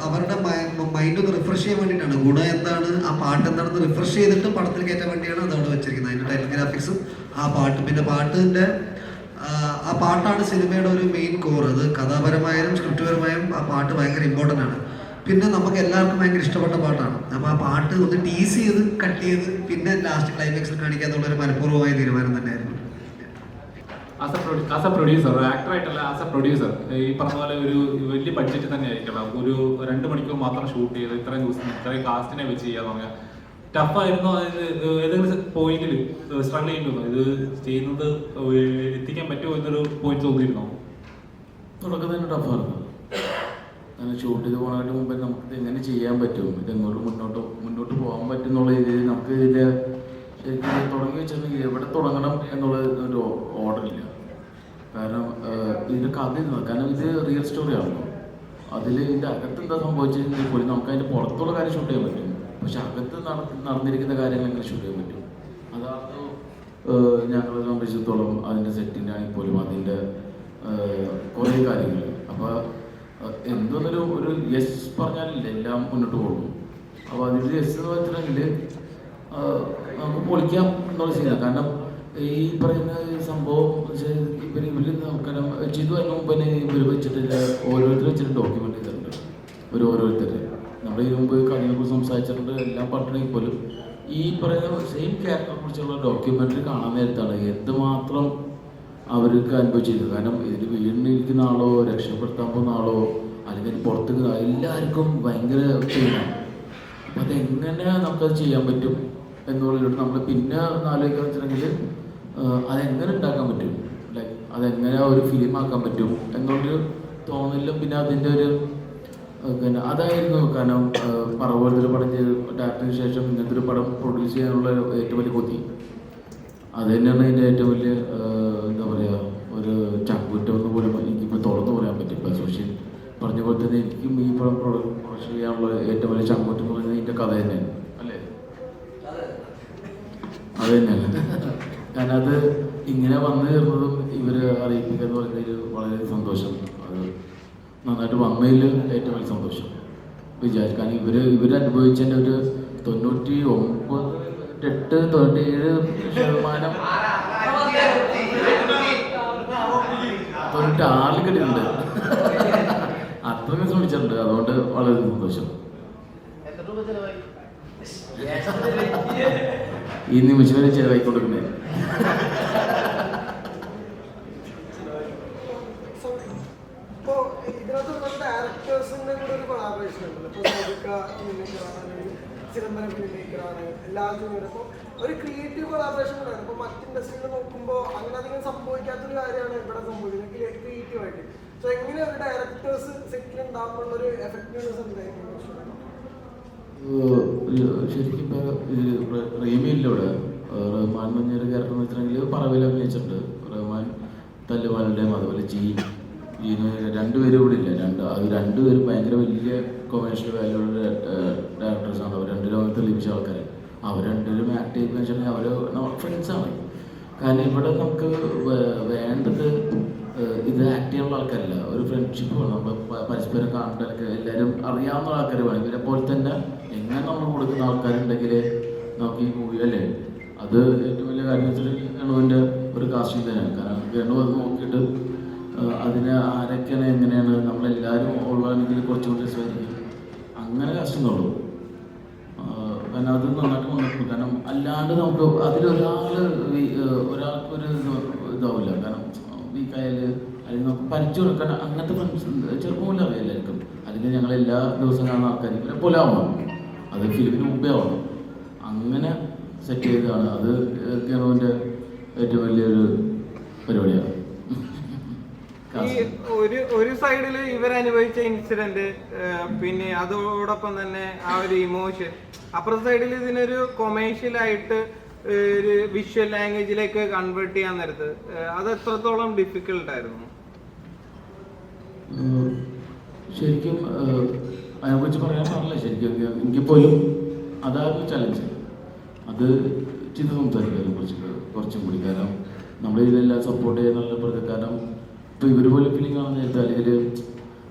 അവരുടെ മൈൻഡ് ഒന്ന് റിഫ്രഷ് ചെയ്യാൻ വേണ്ടിയിട്ടാണ്. ഗുണ എന്താണ്, ആ പാട്ട് എന്താണെന്ന് റിഫ്രഷ് ചെയ്തിട്ട് പടത്തിൽ കയറ്റാൻ വേണ്ടിയാണ് അത് അവിടെ വെച്ചിരിക്കുന്നത്. അതിന്റെ ടൈറ്റിൽ ഗ്രാഫിക്സും ആ പാട്ട്, പിന്നെ ആ പാട്ടാണ് സിനിമയുടെ ഒരു മെയിൻ കോർ. അത് കഥാപരമായാലും സ്ക്രിപ്റ്റ് പരമായും ആ പാട്ട് ഭയങ്കര ഇമ്പോർട്ടൻ്റ് ആണ്. പിന്നെ നമുക്ക് എല്ലാവർക്കും ഭയങ്കര ഇഷ്ടപ്പെട്ട പാട്ടാണ്. അപ്പോൾ ആ പാട്ട് ഒന്ന് ടീസ് ചെയ്ത് കട്ട് ചെയ്ത് പിന്നെ ലാസ്റ്റ് ക്ലൈമാക്സിൽ കാണിക്കുക എന്നുള്ളൊരു മനഃപൂർവ്വമായ തീരുമാനം തന്നെയായിരുന്നു. ആസ് എ പ്രൊഡ്യൂസർ, ആക്ടറായിട്ടല്ല, ആസ് എ പ്രൊഡ്യൂസർ ഈ പറഞ്ഞ പോലെ ഒരു വലിയ ബഡ്ജറ്റ് തന്നെ ആയിരിക്കണം. ഒരു 2 മണിക്കൂർ മാത്രം ഷൂട്ട് ചെയ്ത് ഇത്രയും ദിവസം ഇത്രയും കാസ്റ്റിനെ വെച്ച് ചെയ്യാന്ന് പറഞ്ഞാൽ ടഫായിരുന്നു. അതായത് ഏതെങ്കിലും പോയിന്റിൽ സ്ട്രഗിൾ ചെയ്യേണ്ടി വന്നു, ഇത് ചെയ്യുന്നത് എത്തിക്കാൻ പറ്റുമോ എന്നൊരു പോയിന്റ് തോന്നിയിരുന്നോ? തുടക്കം തന്നെ ടഫായിരുന്നു. അങ്ങനെ ഷൂട്ട് ചെയ്ത് പോകാനായിട്ട് മുമ്പേ നമുക്ക് എങ്ങനെ ചെയ്യാൻ പറ്റും, ഇതെങ്ങോട്ട് മുന്നോട്ട് പോകാൻ പറ്റും എന്നുള്ള രീതിയിൽ നമുക്ക് ഇതിൻ്റെ ശരിക്കും തുടങ്ങി വെച്ചിട്ടുണ്ടെങ്കിൽ എവിടെ തുടങ്ങണം എന്നുള്ള ഒരു ഓർഡറില്ല. കാരണം ഇതിൻ്റെ കഥ കാരണം ഇത് റിയൽ സ്റ്റോറി ആണല്ലോ. അതിൽ ഇതിൻ്റെ അകത്ത് എന്താ സംഭവിച്ചിട്ടുണ്ടെങ്കിൽ പോലും നമുക്ക് അതിൻ്റെ പുറത്തുള്ള കാര്യം ഷൂട്ട് ചെയ്യാൻ പറ്റും, പക്ഷെ അകത്ത് നടന്നിരിക്കുന്ന കാര്യങ്ങൾ എങ്ങനെ ഷൂട്ട് ചെയ്യാൻ പറ്റും. അതാണ് ഞങ്ങളെ സംബന്ധിച്ചിടത്തോളം അതിൻ്റെ സെറ്റിൻ്റെ ആണെങ്കിൽ പോലും അതിൻ്റെ കുറേ കാര്യങ്ങൾ. അപ്പോൾ എന്തൊന്നൊരു യെസ് പറഞ്ഞാലില്ല എല്ലാം മുന്നോട്ട് പോകും. അപ്പോൾ അതിൽ യെസ് എന്ന് വെച്ചിട്ടുണ്ടെങ്കിൽ നമുക്ക് പൊളിക്കാം എന്നുള്ള ചെയ്യുന്നത്. കാരണം ഈ പറയുന്ന സംഭവം ഇവര് നമുക്കറിയാം ചെയ്തു അതിന് മുമ്പ് തന്നെ ഇവർ വെച്ചിട്ട് ഓരോരുത്തർ ഡോക്യുമെന്റ് ചെയ്തിട്ടുണ്ട്. ഓരോരുത്തർ നമ്മുടെ ഈ മുമ്പ് കഥയെക്കുറിച്ച് സംസാരിച്ചിട്ടുണ്ട്. എല്ലാം പറഞ്ഞിട്ടുണ്ടെങ്കിൽ പോലും ഈ പറയുന്ന സെയിം ക്യാരക്ടറെ കുറിച്ചുള്ള ഡോക്യുമെന്ററി കാണാൻ നേരത്താണ് എന്തുമാത്രം അവർക്ക് അനുഭവിച്ചിരിക്കുന്നത്. കാരണം ഇതിൽ വീടിനിരിക്കുന്ന ആളോ രക്ഷപ്പെടുത്താൻ പോകുന്ന ആളോ അല്ലെങ്കിൽ പുറത്തേക്ക് എല്ലാവർക്കും ഭയങ്കര പെയിനാണ്. അപ്പം അതെങ്ങനെ നമുക്കത് ചെയ്യാൻ പറ്റും എന്നുള്ളതിലോട്ട് നമ്മൾ പിന്നെ ആലോചിക്കാൻ വെച്ചിട്ടുണ്ടെങ്കിൽ അതെങ്ങനെ ഉണ്ടാക്കാൻ പറ്റും. ലൈക്ക് അതെങ്ങനെ ഒരു ഫിലിമാക്കാൻ പറ്റും എന്നുള്ളൊരു തോന്നലും പിന്നെ അതിൻ്റെ ഒരു പിന്നെ അതായിരുന്നു. കാരണം പറവൂരൊരു പടം ചെയ്ത് ഡയറക്ടറിന് ശേഷം ഇങ്ങനത്തെ ഒരു പടം പ്രൊഡ്യൂസ് ചെയ്യാനുള്ള ഏറ്റവും വലിയ കൊതി അത് തന്നെയാണ് എൻ്റെ ഏറ്റവും വലിയ എന്താ പറയുക ഒരു ചങ്കുറ്റമെന്ന് പോലും എനിക്കിപ്പോൾ തുറന്നു പറയാൻ പറ്റും. ഇപ്പോൾ സുഷിൻ പറഞ്ഞ പോലെ തന്നെ എനിക്കും ഈ പടം പ്രൊഡക്ഷൻ ചെയ്യാനുള്ള ഏറ്റവും വലിയ ചങ്കുറ്റം എന്ന് പറയുന്നത് ഇതിൻ്റെ കഥ തന്നെയാണ് അല്ലേ? അത് തന്നെയല്ല. കാരണം അത് ഇങ്ങനെ വന്നു ചേർന്നതും ഇവർ അറിയിപ്പിക്കുക എന്ന് പറയുന്നതിൽ വളരെ സന്തോഷം. അത് നന്നായിട്ട് വന്നതിൽ ഏറ്റവും വലിയ സന്തോഷം വിചാരിക്കാൻ. ഇവരനുഭവിച്ചതിൻ്റെ ഒരു 96 കിട്ടിയിട്ടുണ്ട്. അത്രയും ശ്രമിച്ചിട്ടുണ്ട്. അതുകൊണ്ട് വളരെ സന്തോഷം. ഈ നിമിഷം വരെ ചെലവായിക്കൊണ്ടിരിക്കുന്നത് ഡയറക്ടേഴ്സിന്റെ കൂടെ ഒരു കൊളാബറേഷൻ ഉണ്ടല്ലോ. ചിദംബരം ഫിലിം മേക്കറാണ് എല്ലാവരും കൂടെ. അപ്പോൾ ഒരു ക്രിയേറ്റീവ് കൊളാബറേഷൻ കൂടെയാണ്. ഇപ്പോൾ മറ്റ് ഇൻഡസ്ട്രിയിൽ നോക്കുമ്പോൾ അങ്ങനെ അധികം സംഭവിക്കാത്തൊരു കാര്യമാണ് ഇവിടെ സംഭവിക്കുന്നത് ക്രിയേറ്റീവായിട്ട്. സോ എങ്ങനെ ഒരു ഡയറക്ടേഴ്സ് സെറ്റിൽ ഉണ്ടാകുമ്പോഴൊരു എഫക്റ്റീവ്നെസ് എന്തായിരിക്കും? ശരിക്കും ഇപ്പോൾ റീമിയിലൂടെ റഹ്മാൻ എന്ന് പറഞ്ഞൊരു ക്യാരക്ടർ എന്ന് വെച്ചിട്ടുണ്ടെങ്കിൽ പറവിൽ അഭിനയിച്ചിട്ടുണ്ട്. റഹ്മാൻ തല്ലുമാലുടെയും അതുപോലെ ജീന് രണ്ടുപേരും ഇവിടെ ഇല്ല. രണ്ടുപേരും ഭയങ്കര വലിയ കൊമേഴ്ഷ്യൽ വാല്യൂള്ള ഡയറക്ടേഴ്സാണ്. അവർ രണ്ടുപേരും തെളിയിപ്പിച്ച ആൾക്കാർ. അവർ രണ്ടുപേരും ആക്ട് ചെയ്തെന്ന് വെച്ചിട്ടുണ്ടെങ്കിൽ അവർ ഫ്രണ്ട്സാണ്. കാരണം ഇവിടെ നമുക്ക് വേണ്ടത് ഇത് ആക്ട് ചെയ്യാനുള്ള ആൾക്കാരല്ല, ഒരു ഫ്രണ്ട്ഷിപ്പ് വേണം. നമ്മൾ പരസ്പരം കാണാനൊക്കെ എല്ലാവരും അറിയാവുന്ന ആൾക്കാർ വേണം. ഇവരെ പോലെ തന്നെ എങ്ങനെ നമ്മൾ കൊടുക്കുന്ന ആൾക്കാരുണ്ടെങ്കിൽ നമുക്ക് ഈ മൂവി അല്ലേ അത് ഏറ്റവും വലിയ കാര്യം വെച്ചാൽ ഗണുവിൻ്റെ ഒരു കാസ്റ്റിംഗ് തന്നെയാണ്. കാരണം ഗണു അത് നോക്കിയിട്ട് അതിന് ആരൊക്കെയാണ് എങ്ങനെയാണ് നമ്മളെല്ലാവരും ഉള്ളതാണെങ്കിൽ കുറച്ചുകൂടി രസമായിരിക്കും. അങ്ങനെ കാസ്റ്റിംഗ് കാരണം അത് നന്നായിട്ട് വന്നിട്ടുണ്ട്. കാരണം അല്ലാണ്ട് നമുക്ക് ഒരാൾക്കൊരു ഇതാവില്ല. കാരണം വീക്കായാൽ അല്ലെങ്കിൽ നമുക്ക് പരിചയം കൊടുക്കാൻ അങ്ങനത്തെ ഫ്രണ്ട്സ് ചെറുപ്പം പോലെ അറിയാം എല്ലാവർക്കും. അല്ലെങ്കിൽ ഞങ്ങൾ എല്ലാ ദിവസവും കാണുന്ന ആൾക്കാർ ഇവരെ പോലെ ആവണം. അത് ഫിലിമിന് മുമ്പേ ആവണം. അങ്ങനെ സെറ്റ് ചെയ്തതാണ്. അത് ഗണുവിൻ്റെ ഏറ്റവും വലിയൊരു പരിപാടിയാണ്. ഒരു സൈഡില് ഇവരനുഭവിച്ച ഇൻസിഡന്റ്, പിന്നെ അതോടൊപ്പം തന്നെ ആ ഒരു ഇമോഷൻ, അപ്പുറത്തെ സൈഡിൽ ഇതിനൊരു കൊമേഴ്ഷ്യലായിട്ട് ഒരു വിഷ്വൽ ലാംഗ്വേജിലേക്ക് കൺവേർട്ട് ചെയ്യാൻ നേരത്ത് അത് എത്രത്തോളം ഡിഫിക്കൽട്ട് ആയിരുന്നു? ശരിക്കും അതിനെക്കുറിച്ച് പറയാൻ പാടില്ല. ശരിക്കും എങ്കിൽ പോലും അതായിരുന്നു ചലഞ്ച്. അത് ചെയ്ത് സംസാരിക്കാനും കുറച്ചും കൂടി. കാരണം നമ്മൾ ഇതെല്ലാം സപ്പോർട്ട് ചെയ്യുന്നുള്ള പ്രതി. കാരണം ഇപ്പോൾ ഇവർ പോലും ഫിലിം കാണാൻ നേരത്തെ അല്ലെങ്കിൽ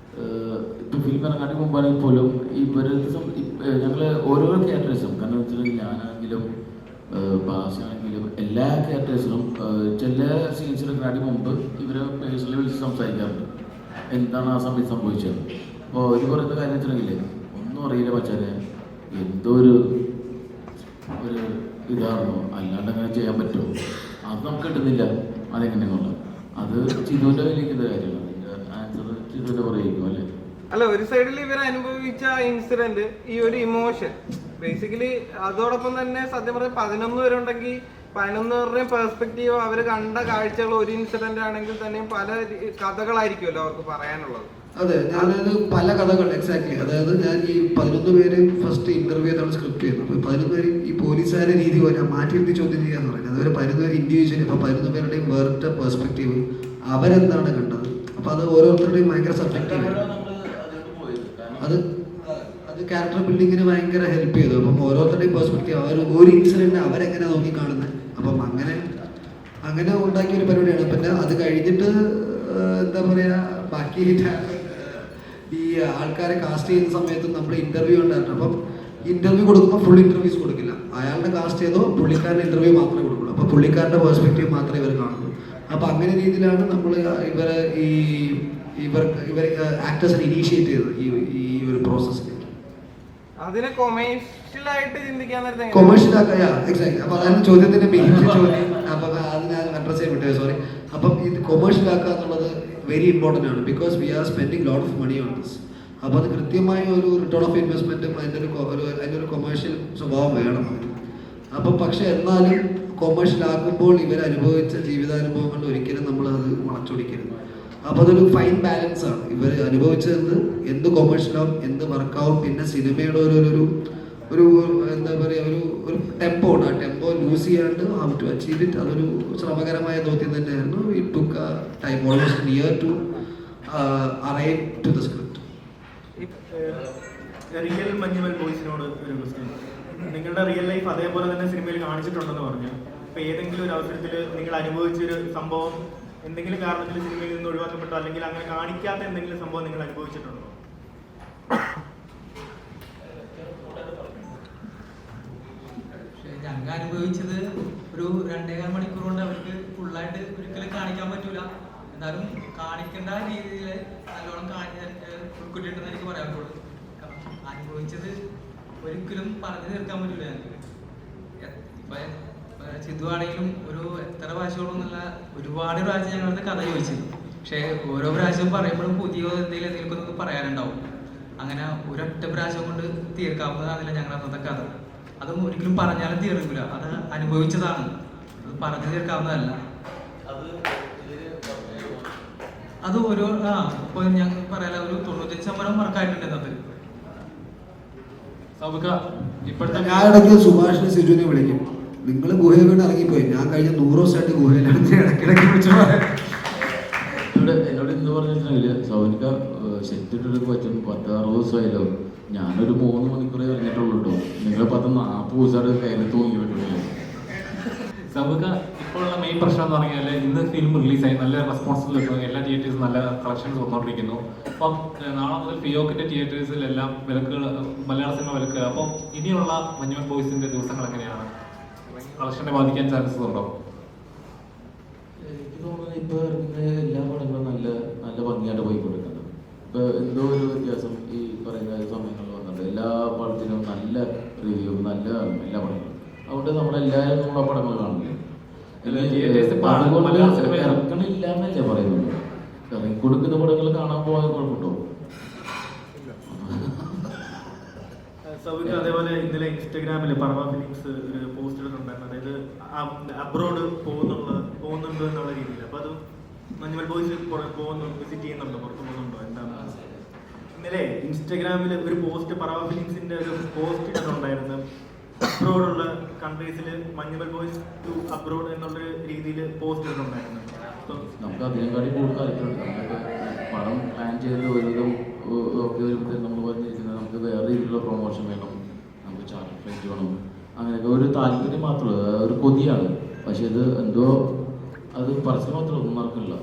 ഇപ്പോൾ ഫിലിം ഇറങ്ങാണ്ട് മുമ്പാണെങ്കിൽ പോലും ഞങ്ങൾ ഓരോരോ ക്യാരക്ടേഴ്സും, കാരണം വെച്ചാൽ ഞാനാണെങ്കിലും ഭാഷയാണെങ്കിലും എല്ലാ ക്യാരക്ടേഴ്സിനും ചില സീൻസിനെക്കാട്ടി മുമ്പ് ഇവരെ പേഴ്സണലി വിളിച്ച് സംസാരിക്കാറുണ്ട്. എന്താണ് ആ സമയത്ത് സംഭവിച്ചത്. അപ്പോൾ ഇത് പറയുന്ന കാര്യം വെച്ചിട്ടുണ്ടെങ്കിൽ ഒന്നും അറിയില്ല മച്ചാനെ, എന്തോ ഒരു ഇതാണോ, അല്ലാണ്ട് അങ്ങനെ ചെയ്യാൻ പറ്റുമോ, അത് നമുക്ക് കിട്ടുന്നില്ല. അതെങ്ങനെയാണുള്ളത് അത് ചിതുവിൻ്റെ വലിയ കാര്യമാണ്. ആൻസർ ചിതുവിൻ്റെ പറയുമായിരിക്കും അല്ലേ? അല്ല, ഒരു സൈഡിൽ ഇവർ അനുഭവിച്ച ഇൻസിഡന്റ്, ഈ ഒരു ഇമോഷൻ ബേസിക്കലി, അതോടൊപ്പം തന്നെ സത്യം പറഞ്ഞാൽ 11 പേരുണ്ടെങ്കിൽ 11 പേരുടെയും പെർസ്പെക്റ്റീവ്, അവർ കണ്ട കാഴ്ചകൾ ഒരു ഇൻസിഡന്റ് ആണെങ്കിൽ തന്നെയും പല കഥകളായിരിക്കുമല്ലോ അവർക്ക് പറയാനുള്ളത്. അതെ, ഞാനത് പല കഥകൾ എക്സാക്ട്ലി. അതായത് ഞാൻ ഈ 11 പേര് ഫസ്റ്റ് ഇന്റർവ്യൂ ചെയ്താണ് സ്ക്രിപ്റ്റ് ചെയ്യുന്നത്. അപ്പോൾ 11 പേര് ഈ പോലീസുകാരെ രീതി പോലെ മാറ്റിയിരുത്തി ചോദ്യം ചെയ്യാന്ന് പറയുന്നത്. അതുവരെ 11 പേര് ഇൻഡിവിജ്വലി, അപ്പോൾ 11 പേരുടെയും വേറിട്ട പെർസ്പെക്റ്റീവ്, അവരെന്താണ് കണ്ടത്. അപ്പോൾ അത് ഓരോരുത്തരുടെയും ഭയങ്കര സബ്ജക്റ്റീവ്. അത് ക്യാരക്ടർ ബിൽഡിങ്ങിന് ഭയങ്കര ഹെൽപ്പ് ചെയ്തു. അപ്പം ഓരോരുത്തരുടെയും പെർസ്പെക്റ്റീവ്, ഒരു ഇൻസിഡന്റ് അവരെങ്ങനെ നോക്കി കാണുന്നത്. അപ്പം അങ്ങനെ ഉണ്ടാക്കിയൊരു പരിപാടിയാണ്. പിന്നെ അത് കഴിഞ്ഞിട്ട് എന്താ പറയുക, ബാക്കി ഈ ആൾക്കാരെ കാസ്റ്റ് ചെയ്യുന്ന സമയത്ത് നമ്മൾ ഇന്റർവ്യൂ ഉണ്ടായിരുന്നു. അപ്പം ഇന്റർവ്യൂ കൊടുക്കുമ്പോൾ ഫുൾ ഇന്റർവ്യൂസ് കൊടുക്കില്ല. അയാളുടെ കാസ്റ്റ് ചെയ്തോ പുള്ളിക്കാരൻ്റെ ഇന്റർവ്യൂ മാത്രമേ കൊടുക്കുള്ളൂ. അപ്പോൾ പുള്ളിക്കാരുടെ പെർസ്പെക്റ്റീവ് മാത്രമേ ഇവർ കാണുള്ളൂ. അപ്പം അങ്ങനെ രീതിയിലാണ് നമ്മൾ ഇവർ ആക്ടേഴ്സിനെ ഇനീഷ്യേറ്റ് ചെയ്തത് ഈ ഒരു പ്രോസസ്സിലേക്ക്. അതിനെ കൊമേഴ്ഷ്യലായിട്ട് ചിന്തിക്കാൻ നേരത്തെ കൊമേഴ്ഷ്യലാക്കുക, എക്സാക്ട്. അപ്പോൾ അതാണ് ചോദ്യത്തിന്റെ മെയിൻ ചോദ്യം. അപ്പം അത് ഞാൻ അഡ്രസ് ചെയ്യാൻ വിട്ടേ, സോറി. അപ്പം ഇത് കൊമേഴ്ഷ്യലാക്കുക എന്നുള്ളത് വെരി ഇമ്പോർട്ടൻ്റ് ആണ്. Because we are spending lot of money on this. അപ്പോൾ അത് കൃത്യമായ ഒരു റിട്ടേൺ ഓഫ് ഇൻവെസ്റ്റ്മെൻറ്റും അതിൻ്റെ ഒരു കൊമേഴ്ഷ്യൽ സ്വഭാവം വേണം. അപ്പം പക്ഷെ എന്നാലും കൊമേഴ്ഷ്യൽ ആക്കുമ്പോൾ ഇവർ അനുഭവിച്ച ജീവിതാനുഭവങ്ങൾ ഒരിക്കലും നമ്മൾ അത് വളച്ചൊടിക്കരുത്. അപ്പോൾ അതൊരു ഫൈൻ ബാലൻസ് ആണ്. ഇവർ അനുഭവിച്ചത് എന്ത് കൊമേഴ്ഷ്യലാവും, എന്ത് വർക്കാവും, പിന്നെ സിനിമയുടെ ഒരു എന്താ പറയുക, ഒരു ടെമ്പോ ഉണ്ട്. ആ ടെമ്പോ ലൂസ് ചെയ്യാണ്ട് ഹൗ ടു അച്ചീവ് ഇറ്റ്, അതൊരു ശ്രമകരമായ ദൗത്യം തന്നെയായിരുന്നു. It took time, almost near to arrive to the script. Real Manjummel ബോയ്സിനോട് ഒരു ക്വസ്റ്റ്യൻ. നിങ്ങളുടെ റിയൽ ലൈഫ് അതേപോലെ തന്നെ സിനിമയിൽ കാണിച്ചിട്ടുണ്ടെന്ന് പറഞ്ഞു. ഇപ്പൊ ഏതെങ്കിലും ഒരു അവസരത്തിൽ നിങ്ങൾ അനുഭവിച്ചൊരു സംഭവം എന്തെങ്കിലും കാരണത്തിൽ സിനിമയിൽ നിന്ന് ഒഴിവാക്കപ്പെട്ടോ, അല്ലെങ്കിൽ അങ്ങനെ കാണിക്കാത്ത എന്തെങ്കിലും സംഭവം നിങ്ങൾ അനുഭവിച്ചിട്ടുണ്ടോ? ഞങ്ങൾ അനുഭവിച്ചത് ഒരു 2.25 മണിക്കൂർ കൊണ്ട് അവർക്ക് ഫുള്ളായിട്ട് ഒരിക്കലും കാണിക്കാൻ പറ്റൂല. എന്നാലും കാണിക്കേണ്ട രീതിയിൽ നല്ലോണം ഉൾക്കൊണ്ടിട്ടെന്ന് എനിക്ക് പറയാൻ പറ്റുള്ളൂ. അനുഭവിച്ചത് ഒരിക്കലും പറഞ്ഞു തീർക്കാൻ പറ്റൂല ഞങ്ങൾക്ക്. സിദ്ധു ആണെങ്കിലും ഒരു എത്ര പ്രാവശ്യങ്ങളൊന്നുമല്ല, ഒരുപാട് പ്രാവശ്യം ഞങ്ങളുടെ കഥ ചോദിച്ചത്. പക്ഷേ ഓരോ പ്രാവശ്യം പറയുമ്പോഴും പുതിയ എന്തെങ്കിലും ഒന്ന് പറയാനുണ്ടാവും. അങ്ങനെ ഒരൊറ്റ പ്രാവശ്യം കൊണ്ട് തീർക്കാവുന്നതാണില്ല ഞങ്ങളുടെ അന്നത്തെ കഥ. അതും ഒരിക്കലും പറഞ്ഞാലും തീർക്കില്ല, അത് അനുഭവിച്ചതാണ്, അത് പറഞ്ഞു തീർക്കാവുന്നതല്ല. അത് ഓരോ ഇപ്പോൾ ഞങ്ങൾ പറയാല ഒരു 95% വർക്കായിട്ടുണ്ട് ഇന്നത്തെ. ഞാൻ ഇടയ്ക്ക് സുഭാഷിനെ സിജുവിനെ വിളിക്കും, നിങ്ങൾ ഗുഹയിൽ വീണ് ഇറങ്ങിപ്പോയി, ഞാൻ കഴിഞ്ഞ 100 ദിവസമായിട്ട് ഗുഹയിലാണ് ഇടയ്ക്കിടയ്ക്ക് വിളിച്ചു പറയാം. എന്നോട് എന്ത് പറഞ്ഞിട്ടുണ്ടെങ്കിൽ സൗനിക ശരിക്കും പറ്റും 10-60 ദിവസമായല്ലോ, ഞാനൊരു 3 മണിക്കൂറേ ഇറങ്ങിയിട്ടുള്ളൂ കേട്ടോ, നിങ്ങൾ 10-40 ദിവസമായിട്ട് കയ്യിൽ തൂങ്ങി വിട്ടിട്ടില്ല. സൗനിക ഇപ്പോഴുള്ള മെയിൻ പ്രശ്നം എന്ന് പറഞ്ഞാൽ ഇന്ന് ഫിലിം റിലീസായി നല്ല റെസ്പോൺസിൽ കിട്ടുന്നു, എല്ലാ തിയേറ്റേഴ്സും നല്ല കളക്ഷൻസ് വന്നുകൊണ്ടിരിക്കുന്നു. അപ്പം നാളെ മുതൽ ഫിയോക്കിന്റെ തിയേറ്റേഴ്സിലെല്ലാം വിലക്കുകൾ, മലയാള സിനിമ വിലക്ക്. അപ്പം ഇനിയുള്ള മഞ്ഞുമൽ ബോയ്സിന്റെ ദിവസങ്ങൾ എങ്ങനെയാണ്? കളക്ഷനെ ബാധിക്കാൻ ചാൻസസ് ഉണ്ടോ? എനിക്ക് തോന്നുന്നത് ഇപ്പോൾ ഇറങ്ങുന്ന എല്ലാ പടങ്ങളും നല്ല നല്ല ഭംഗിയായിട്ട് പോയിക്കൊണ്ടിരിക്കുന്നത്. ഇപ്പോൾ എന്തോ ഒരു വ്യത്യാസം ഈ പറയുന്ന സമയങ്ങളിൽ വന്നിട്ടുണ്ട്. എല്ലാ പടത്തിനും നല്ല റിവ്യൂ, നല്ല എല്ലാ പടങ്ങളും. അതുകൊണ്ട് നമ്മളെല്ലാവരും നമ്മളെ പടങ്ങൾ കാണില്ല. ഇറക്കണില്ല എന്നല്ലേ പറയുന്നുള്ളൂ. ഇറങ്ങിക്കൊടുക്കുന്ന പടങ്ങൾ കാണാൻ പോകാൻ കുഴപ്പമുണ്ടോ? സൗകര്യം അതേപോലെ ഇന്നലെ ഇൻസ്റ്റഗ്രാമിൽ പർവ ഫിലിംസ് ഒരു പോസ്റ്റ് ഇടുന്നുണ്ടായിരുന്നു, അതായത് അബ്രോഡ് പോകുന്നുണ്ടോ എന്നുള്ള രീതിയിൽ. അപ്പോൾ അത് മഞ്ഞുമൽ ബോയ്സ് വിസിറ്റ് ചെയ്യുന്നുണ്ടോ, പുറത്ത് പോകുന്നുണ്ടോ, എന്താണ്? ഇന്നലെ ഇൻസ്റ്റഗ്രാമിൽ ഒരു പോസ്റ്റ് പർവ ഫിലിംസിന്റെ ഒരു പോസ്റ്റ് ഇടുന്നുണ്ടായിരുന്നു, അബ്രോഡുള്ള കൺട്രീസിൽ മഞ്ഞുമൽ ബോയ്സ് ടു അബ്രോഡ് എന്നുള്ള രീതിയിൽ പോസ്റ്റ് ഇടുന്നുണ്ടായിരുന്നു. നമുക്ക് അതിനെക്കാട്ടി കൂടുതൽ താല്പര്യമുണ്ട്. നമുക്ക് പടം പ്ലാൻ ചെയ്ത് ഒരുവിധം ഒക്കെ വരുമ്പോൾ നമ്മൾ പറഞ്ഞിരിക്കുന്നത് നമുക്ക് വേറെ രീതിയിലുള്ള പ്രൊമോഷൻ വേണം, നമുക്ക് ചാർട്ട് ഫ്ലൈറ്റ് വേണം, അങ്ങനെയൊക്കെ ഒരു താല്പര്യം മാത്രമേ, ഒരു കൊതിയാണ്. പക്ഷെ ഇത് എന്തോ അത് പരസ്യം മാത്രമേ ഒന്നും നടക്കില്ല.